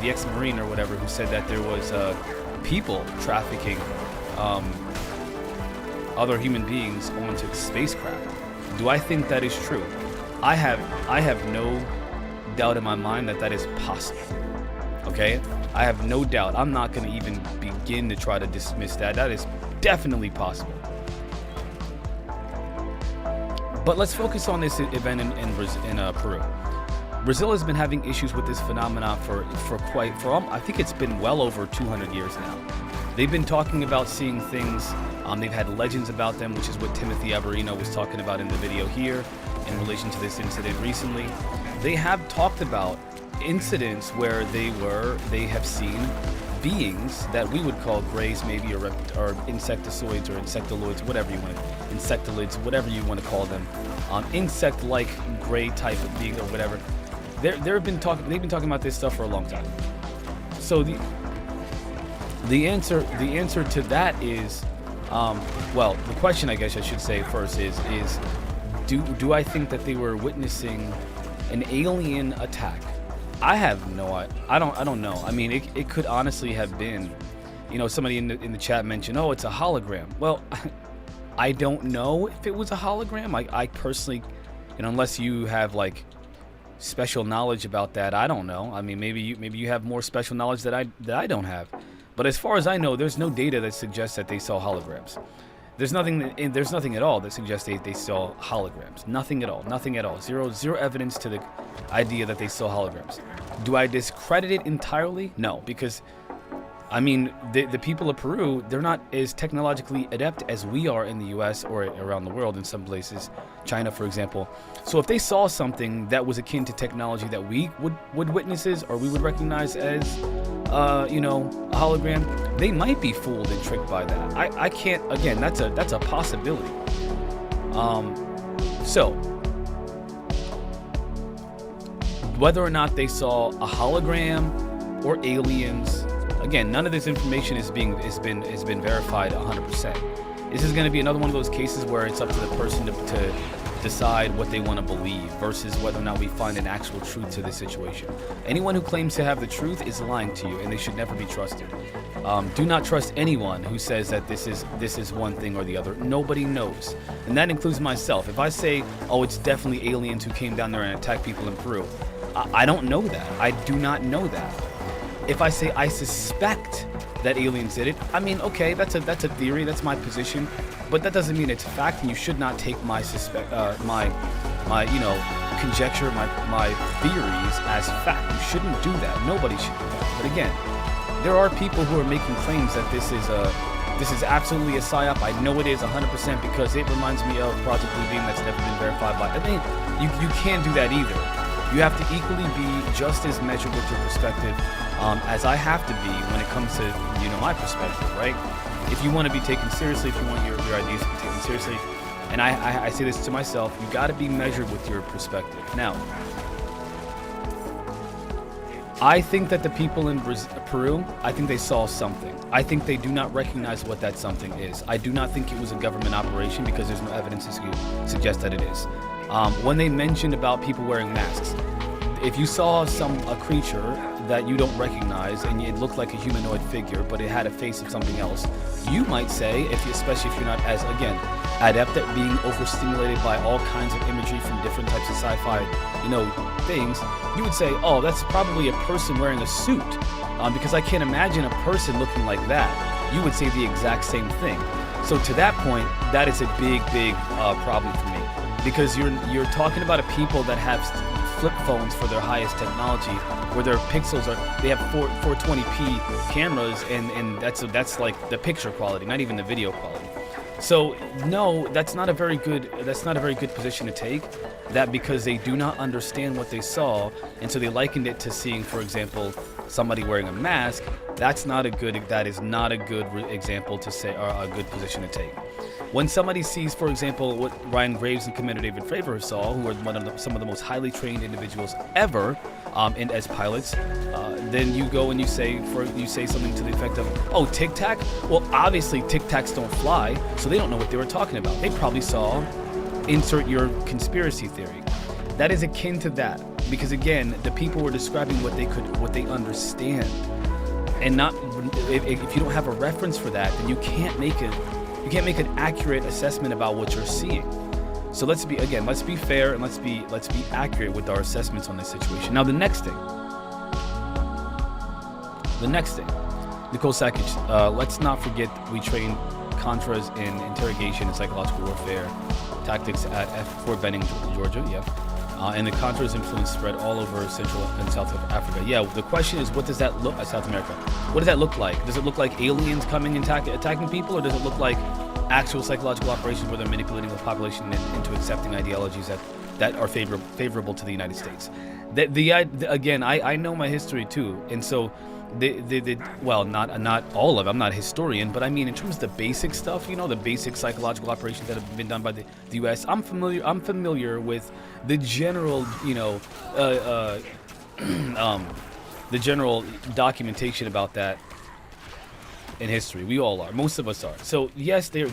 the ex-Marine or whatever, who said that there was people trafficking other human beings onto the spacecraft. Do I think that is true? I have no doubt in my mind that is possible. Okay? I have no doubt. I'm not going to even begin to try to dismiss that. That is definitely possible. But let's focus on this event in Peru. Brazil has been having issues with this phenomena for I think it's been well over 200 years now. They've been talking about seeing things. They've had legends about them, which is what Timothy Abarino was talking about in the video here in relation to this incident recently. They have talked about incidents where they have seen beings that we would call greys, maybe, or insectoids or insectoloids, whatever you want, insectolids, whatever you want to call them, insect-like gray type of being or whatever. They've been talking about this stuff for a long time. So the answer to that is, well, the question I guess I should say first is do I think that they were witnessing an alien attack? I have no idea. I don't know. I mean, it could honestly have been, somebody in the chat mentioned, oh, it's a hologram. Well, I don't know if it was a hologram. I personally, unless you have like special knowledge about that, I don't know. I mean, maybe you have more special knowledge that I don't have. But as far as I know, there's no data that suggests that they saw holograms. There's nothing at all that suggests they saw holograms. Nothing at all. Nothing at all. Zero evidence to the idea that they saw holograms. Do I discredit it entirely? No, because I mean, the people of Peru, they're not as technologically adept as we are in the US or around the world in some places, China, for example. So if they saw something that was akin to technology that we would witnesses or we would recognize as, a hologram, they might be fooled and tricked by that. I can't, again, that's a possibility. So whether or not they saw a hologram or aliens, again, none of this information has been verified 100%. This is going to be another one of those cases where it's up to the person to decide what they want to believe versus whether or not we find an actual truth to this situation. Anyone who claims to have the truth is lying to you, and they should never be trusted. Do not trust anyone who says that this is one thing or the other. Nobody knows, and that includes myself. If I say, oh, it's definitely aliens who came down there and attacked people in Peru, I don't know that. I do not know that. If I say I suspect that aliens did it, I mean, okay, that's a theory, that's my position, but that doesn't mean it's fact, and you should not take my conjecture, my theories as fact. You shouldn't do that. Nobody should do that. But again, there are people who are making claims that this is absolutely a psyop. I know it is 100% because it reminds me of Project Bluebeam that's never been verified by. I mean, you can't do that either. You have to equally be just as measured with your perspective as I have to be when it comes to my perspective, right? If you want to be taken seriously, if you want your ideas to be taken seriously, and I say this to myself, you got to be measured with your perspective. Now, I think that the people in Peru, I think they saw something. I think they do not recognize what that something is. I do not think it was a government operation because there's no evidence to suggest that it is. When they mentioned about people wearing masks, if you saw a creature that you don't recognize and it looked like a humanoid figure, but it had a face of something else, you might say, especially if you're not as, again, adept at being overstimulated by all kinds of imagery from different types of sci-fi, things, you would say, oh, that's probably a person wearing a suit. because I can't imagine a person looking like that. You would say the exact same thing. So to that point, that is a big problem for me, because you're talking about a people that have flip phones for their highest technology, where their pixels they have 420p cameras, and that's like the picture quality, not even the video quality. So no, that's not a very good position to take. That because they do not understand what they saw, and so they likened it to seeing, for example, somebody wearing a mask. That is not a good example to say, or a good position to take. When somebody sees, for example, what Ryan Graves and Commander David Fravor saw, who are some of the most highly trained individuals ever, and as pilots, then you go and you say something to the effect of, "Oh, Tic Tac? Well, obviously Tic Tacs don't fly, so they don't know what they were talking about. They probably saw." Insert your conspiracy theory. That is akin to that, because again, the people were describing what they understand, and not if you don't have a reference for that, then you can't make an accurate assessment about what you're seeing. So let's be fair, and let's be accurate with our assessments on this situation. Now the next thing, Nicole Sakic, let's not forget we train Contras in interrogation and psychological warfare tactics at Fort Benning, Georgia. And the Contras influence spread all over Central and South Africa. Yeah, the question is, what does that look at South America? What does that look like? Does it look like aliens coming and attacking people, or does it look like actual psychological operations where they're manipulating the population into accepting ideologies that are favorable to the United States? Again, I know my history too, and so well, not all of it. I'm not a historian, but I mean, in terms of the basic stuff, the basic psychological operations that have been done by the U.S., I'm familiar with the general, the general documentation about that in history. We all are. Most of us are. So yes, there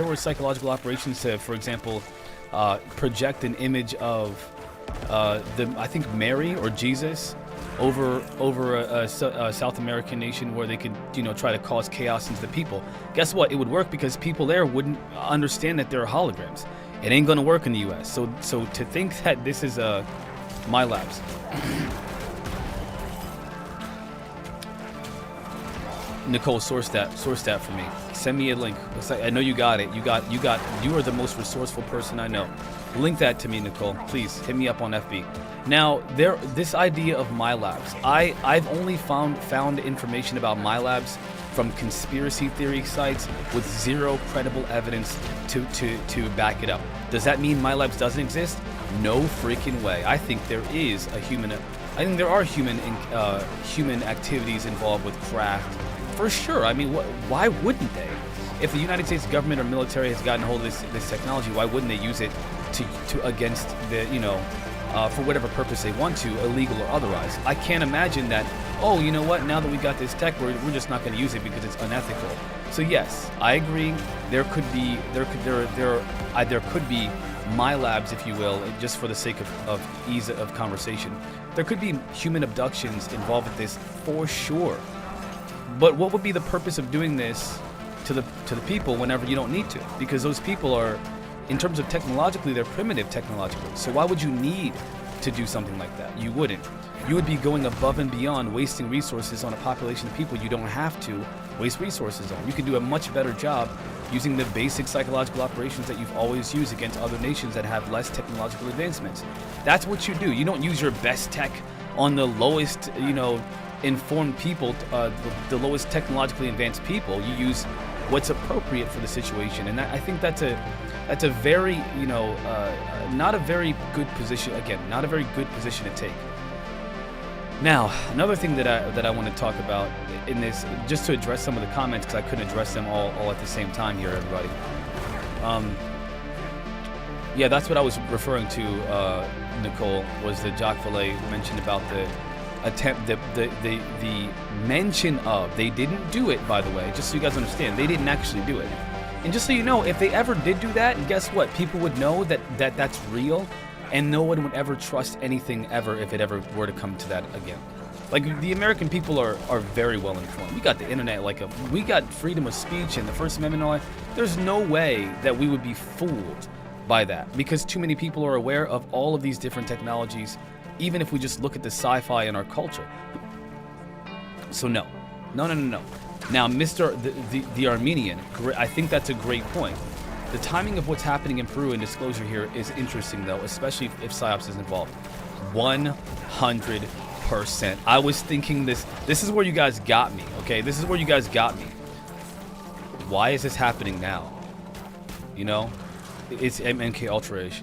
were psychological operations to, for example, project an image of I think Mary or Jesus over a South American nation where they could try to cause chaos into the people. Guess what? It would work because people there wouldn't understand that they're holograms. It ain't gonna work in the U.S. So to think that this is my labs. Nicole, source that for me. Send me a link. I know you got it. You are the most resourceful person I know. Link that to me, Nicole. Please hit me up on FB. Now, this idea of my labs, I've only found information about my labs from conspiracy theory sites with zero credible evidence to back it up. Does that mean my labs doesn't exist? No freaking way. I think there are human activities involved with craft. For sure. I mean, why wouldn't they? If the United States government or military has gotten a hold of this technology, why wouldn't they use it to against the for whatever purpose they want to, illegal or otherwise? I can't imagine that. Oh, you know what? Now that we got this tech, we're just not going to use it because it's unethical. So yes, I agree. There could be my labs, if you will, just for the sake of ease of conversation. There could be human abductions involved with this for sure. But what would be the purpose of doing this to the people whenever you don't need to? Because those people are, in terms of technologically, they're primitive technologically. So why would you need to do something like that? You wouldn't. You would be going above and beyond, wasting resources on a population of people you don't have to waste resources on. You could do a much better job using the basic psychological operations that you've always used against other nations that have less technological advancements. That's what you do. You don't use your best tech on the lowest, informed people, the lowest technologically advanced people. You use what's appropriate for the situation, and I think that's a very not a very good position. Again, not a very good position to take. Now, another thing that I want to talk about in this, just to address some of the comments, because I couldn't address them all at the same time here, everybody. Yeah, that's what I was referring to, Nicole, was the Jacques Vallée mentioned about the attempt, the mention of, they didn't do it, by the way, just so you guys understand, they didn't actually do it. And just so you know, if they ever did do that, guess what? People would know that's real, and no one would ever trust anything ever if it ever were to come to that again. Like, the American people are very well informed. We got the internet, we got freedom of speech and the First Amendment and all that. There's no way that we would be fooled by that, because too many people are aware of all of these different technologies, even if we just look at the sci-fi in our culture. So no. Now, Mr. The Armenian, I think that's a great point. The timing of what's happening in Peru and disclosure here is interesting, though, especially if PSYOPs is involved. 100%. I was thinking this is where you guys got me, okay? This is where you guys got me. Why is this happening now? You know? It's MK Ultra-ish.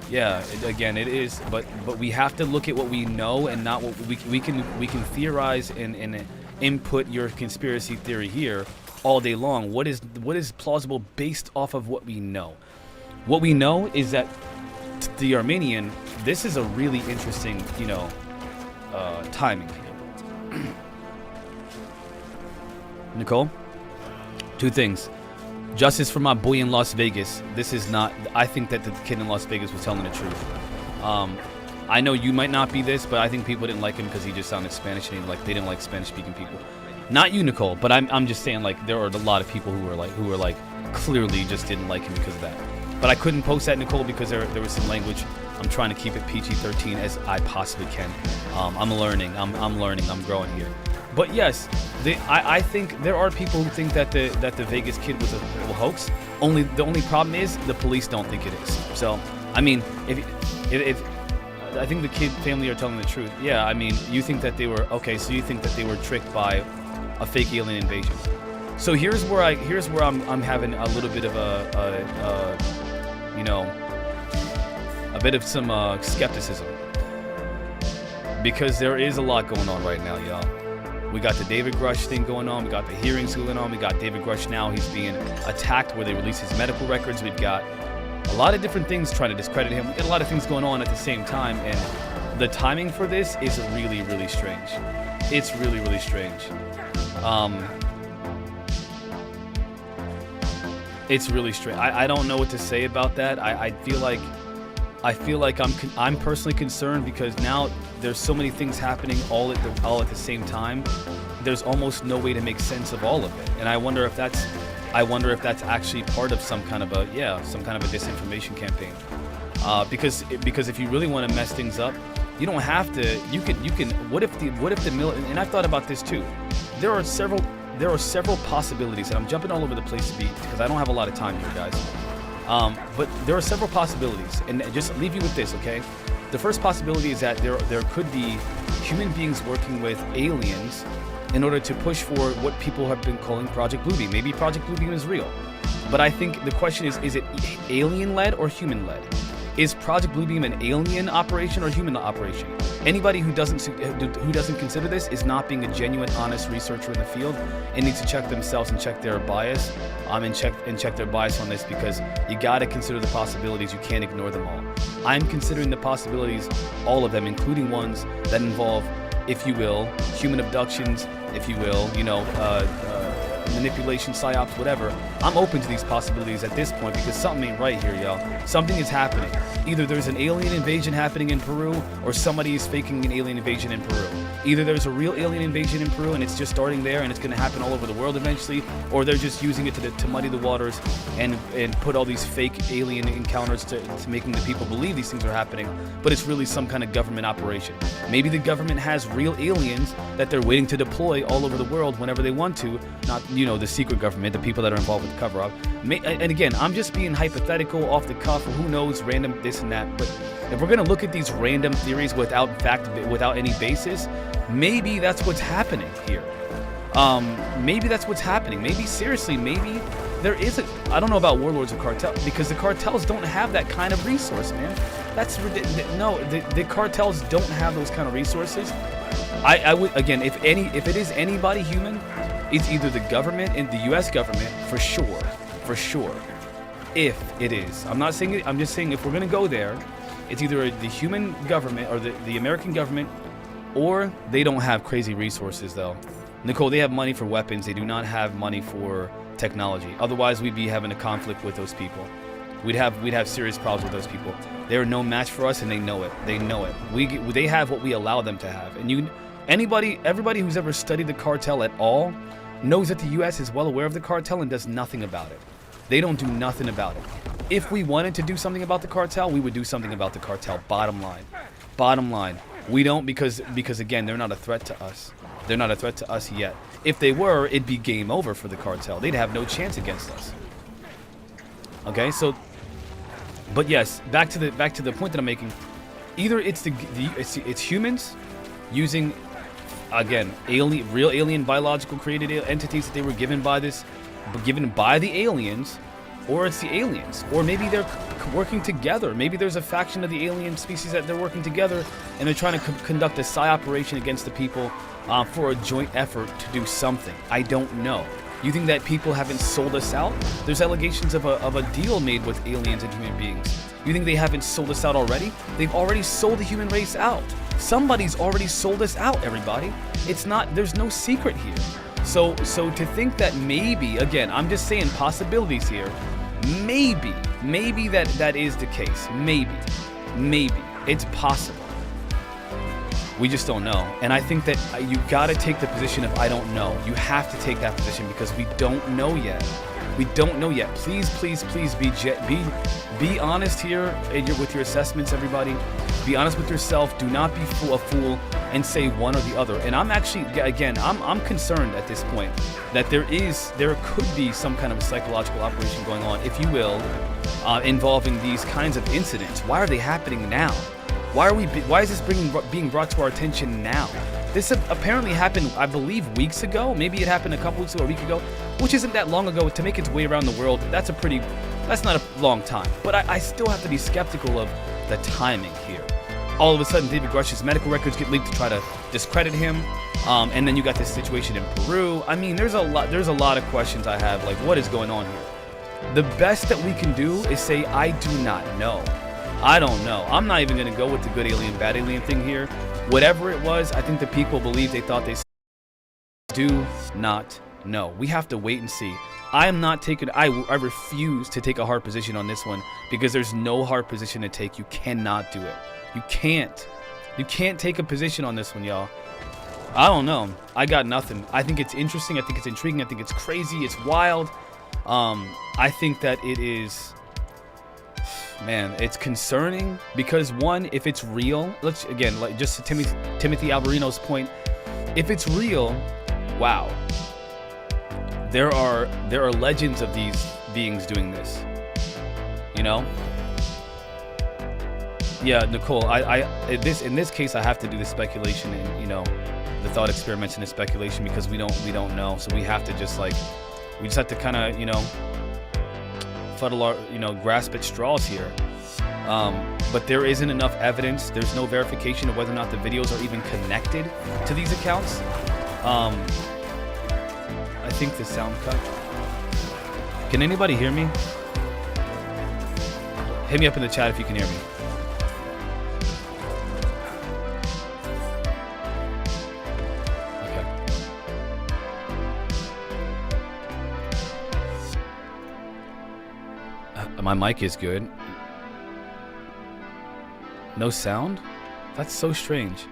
Yeah, again, it is, but we have to look at what we know and not what we can theorize and input your conspiracy theory here all day long. What is plausible based off of what we know? What we know is that the Armenian, this is a really interesting, you know, timing here. Nicole, two things. Justice for my boy in Las Vegas. This is not, I think that the kid in Las Vegas was telling the truth. I know you might not be this, but I think people didn't like him because he just sounded Spanish and they didn't like Spanish speaking people. Not you, Nicole, but I'm just saying, like, there are a lot of people who were like clearly just didn't like him because of that. But I couldn't post that, Nicole, because there was some language. I'm trying to keep it PG-13 as I possibly can. I'm learning. I'm learning. I'm growing here. But yes, I think there are people who think that the Vegas kid was a hoax. The only problem is the police don't think it is. So I mean, if I think the kid family are telling the truth. Yeah, I mean, you think that they were okay. So you think that they were tricked by a fake alien invasion. So here's where I'm having a little bit of a bit of some skepticism, because there is a lot going on right now, y'all. We got the David Grush thing going on. We got the hearings going on. We got David Grush now. He's being attacked where they release his medical records. We've got a lot of different things trying to discredit him. We've got a lot of things going on at the same time, and the timing for this is really, really strange. It's really, really strange. It's really strange. I don't know what to say about that. I feel like I'm personally concerned because now there's so many things happening all at the same time. There's almost no way to make sense of all of it, and I wonder if that's actually part of some kind of a disinformation campaign. Because if you really want to mess things up, you don't have to. You can. What if the and I've thought about this too. There are several possibilities, and I'm jumping all over the place because I don't have a lot of time here, guys. But there are several possibilities, and just leave you with this, okay? The first possibility is that there could be human beings working with aliens in order to push for what people have been calling Project Bluebeam. Maybe Project Bluebeam is real, but I think the question is it alien-led or human-led? Is Project Bluebeam an alien operation or human operation? Anybody who doesn't consider this is not being a genuine, honest researcher in the field and needs to check themselves and check their bias, and check their bias on this, because you got to consider the possibilities. You can't ignore them all. I'm considering the possibilities, all of them, including ones that involve, if you will, human abductions, if you will, manipulation, psyops, whatever. I'm open to these possibilities at this point because something ain't right here, y'all. Something is happening. Either there's an alien invasion happening in Peru, or somebody is faking an alien invasion in Peru. Either there's a real alien invasion in Peru and it's just starting there and it's going to happen all over the world eventually, or they're just using it to muddy the waters and put all these fake alien encounters to making the people believe these things are happening, but it's really some kind of government operation. Maybe the government has real aliens that they're waiting to deploy all over the world whenever they want to, not, the secret government, the people that are involved with the cover-up. And again, I'm just being hypothetical, off the cuff, or who knows, random this and that. But if we're going to look at these random theories without any basis, maybe that's what's happening here. Maybe that's what's happening. Maybe there is I don't know about warlords or cartels, because the cartels don't have that kind of resource, man. That's ridiculous. No, the cartels don't have those kind of resources. I would, again, if it is anybody human, it's either the government and the U.S. government, for sure. If it is, I'm not saying it, I'm just saying if we're gonna go there, it's either the human government or the American government, or they don't have crazy resources though. Nicole, they have money for weapons. They do not have money for technology. Otherwise, we'd be having a conflict with those people. We'd have serious problems with those people. They're no match for us, and they know it. They have what we allow them to have. And everybody who's ever studied the cartel at all knows that the U.S. is well aware of the cartel and does nothing about it. They don't do nothing about it. If we wanted to do something about the cartel, we would do something about the cartel. Bottom line. We don't because again, they're not a threat to us. They're not a threat to us yet. If they were, it'd be game over for the cartel. They'd have no chance against us. Okay, so, but yes, back to the point that I'm making. Either it's it's humans using, again, real alien biological created entities that they were given by the aliens, or it's the aliens, or maybe they're working together. Maybe there's a faction of the alien species that they're working together, and they're trying to conduct a psi operation against the people for a joint effort to do something. I don't know. You think that people haven't sold us out? There's allegations of a deal made with aliens and human beings. You think they haven't sold us out already? They've already sold the human race out. Somebody's already sold us out, everybody. There's no secret here. So to think that maybe, again, I'm just saying possibilities here, maybe that is the case. Maybe. It's possible. We just don't know. And I think that you gotta take the position of I don't know. You have to take that position because we don't know yet. We don't know yet. Please be honest here with your assessments, everybody. Be honest with yourself. Do not be a fool and say one or the other. And I'm actually, again, I'm concerned at this point that there could be some kind of a psychological operation going on, if you will, involving these kinds of incidents. Why are they happening now? Why is this being brought to our attention now? This apparently happened, I believe, weeks ago. Maybe it happened a couple weeks ago, a week ago, which isn't that long ago. To make its way around the world, that's not a long time. But I still have to be skeptical of the timing here. All of a sudden, David Grush's medical records get leaked to try to discredit him, and then you got this situation in Peru. I mean, there's a lot of questions I have. Like, what is going on here? The best that we can do is say, I do not know. I don't know. I'm not even going to go with the good alien, bad alien thing here. Whatever it was, I think the people believe they thought they do not know. We have to wait and see. I refuse to take a hard position on this one because there's no hard position to take. You cannot do it. You can't take a position on this one, y'all. I don't know. I got nothing. I think it's interesting. I think it's intriguing. I think it's crazy. It's wild. I think that it is... Man, it's concerning because one, if it's real, just to Timothy Alvarino's point, if it's real, wow, there are legends of these beings doing this, you know? Yeah, Nicole, in this case, I have to do the speculation and, you know, the thought experiments and the speculation because we don't know, so we have to just we just have to kind of, you know, grasp at straws here. But there isn't enough evidence. There's no verification of whether or not the videos are even connected to these accounts. I think the sound cut. Can anybody hear me? Hit me up in the chat if you can hear me. My mic is good. No sound? That's so strange.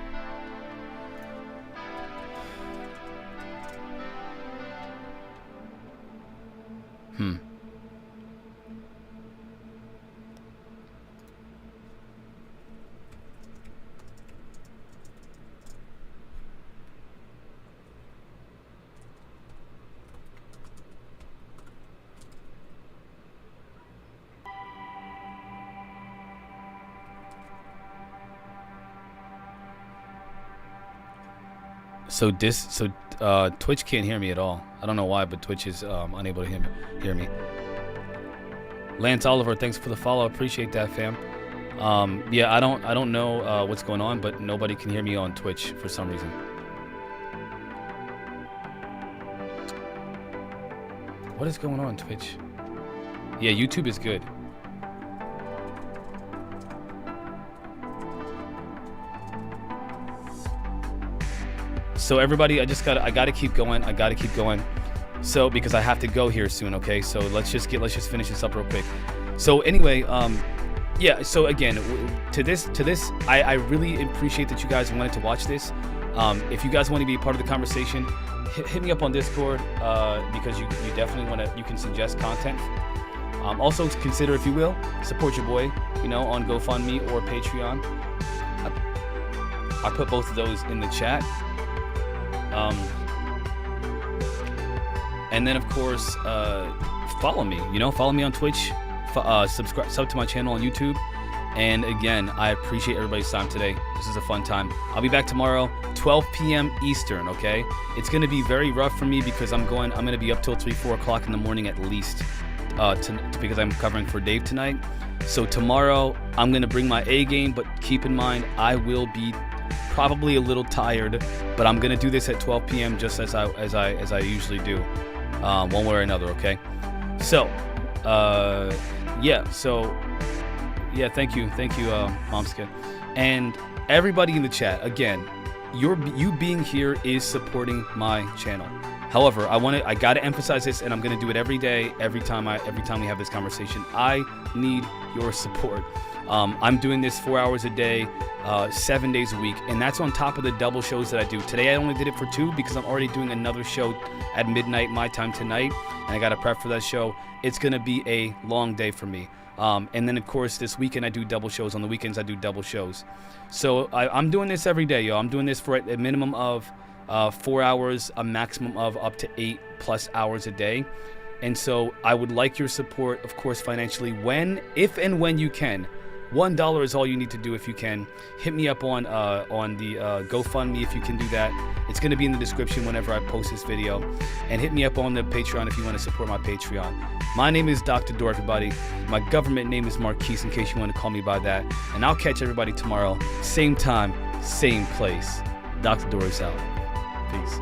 So Twitch can't hear me at all. I don't know why, but Twitch is unable to hear me. Lance Oliver, thanks for the follow. Appreciate that, fam. Yeah, I don't know what's going on, but nobody can hear me on Twitch for some reason. What is going on, Twitch? Yeah, YouTube is good. So everybody, I gotta keep going. So because I have to go here soon, okay? So let's just finish this up real quick. So anyway, yeah. So again, to this, I really appreciate that you guys wanted to watch this. If you guys want to be a part of the conversation, hit me up on Discord because you definitely want to. You can suggest content. Also consider, if you will, support your boy, you know, on GoFundMe or Patreon. I put both of those in the chat. And then of course, follow me. Follow me on Twitch. Sub to my channel on YouTube. And again, I appreciate everybody's time today. This is a fun time. I'll be back tomorrow, 12 p.m. Eastern. Okay, it's gonna be very rough for me because I'm gonna be up till 3-4 o'clock in the morning at least, because I'm covering for Dave tonight. So tomorrow I'm gonna bring my A game, but keep in mind I will be probably a little tired, but I'm gonna do this at 12 p.m. just as I usually do, one way or another. Okay, so yeah, thank you, Momska, and everybody in the chat. Again, you being here is supporting my channel. However, I gotta emphasize this, and I'm gonna do it every day, every time we have this conversation. I need your support. I'm doing this 4 hours a day, 7 days a week, and that's on top of the double shows that I do. Today I only did it for 2 because I'm already doing another show at midnight my time tonight, and I gotta prep for that show. It's gonna be a long day for me. And then of course this weekend I do double shows. On the weekends I do double shows. So I'm doing this every day, yo. I'm doing this for a minimum of 4 hours, a maximum of up to 8+ hours a day. And so I would like your support, of course, financially, if and when you can. $1 is all you need to do if you can. Hit me up on the GoFundMe if you can do that. It's going to be in the description whenever I post this video. And hit me up on the Patreon if you want to support my Patreon. My name is Dr. Door, everybody. My government name is Marquise, in case you want to call me by that. And I'll catch everybody tomorrow. Same time, same place. Dr. Door is out. Peace.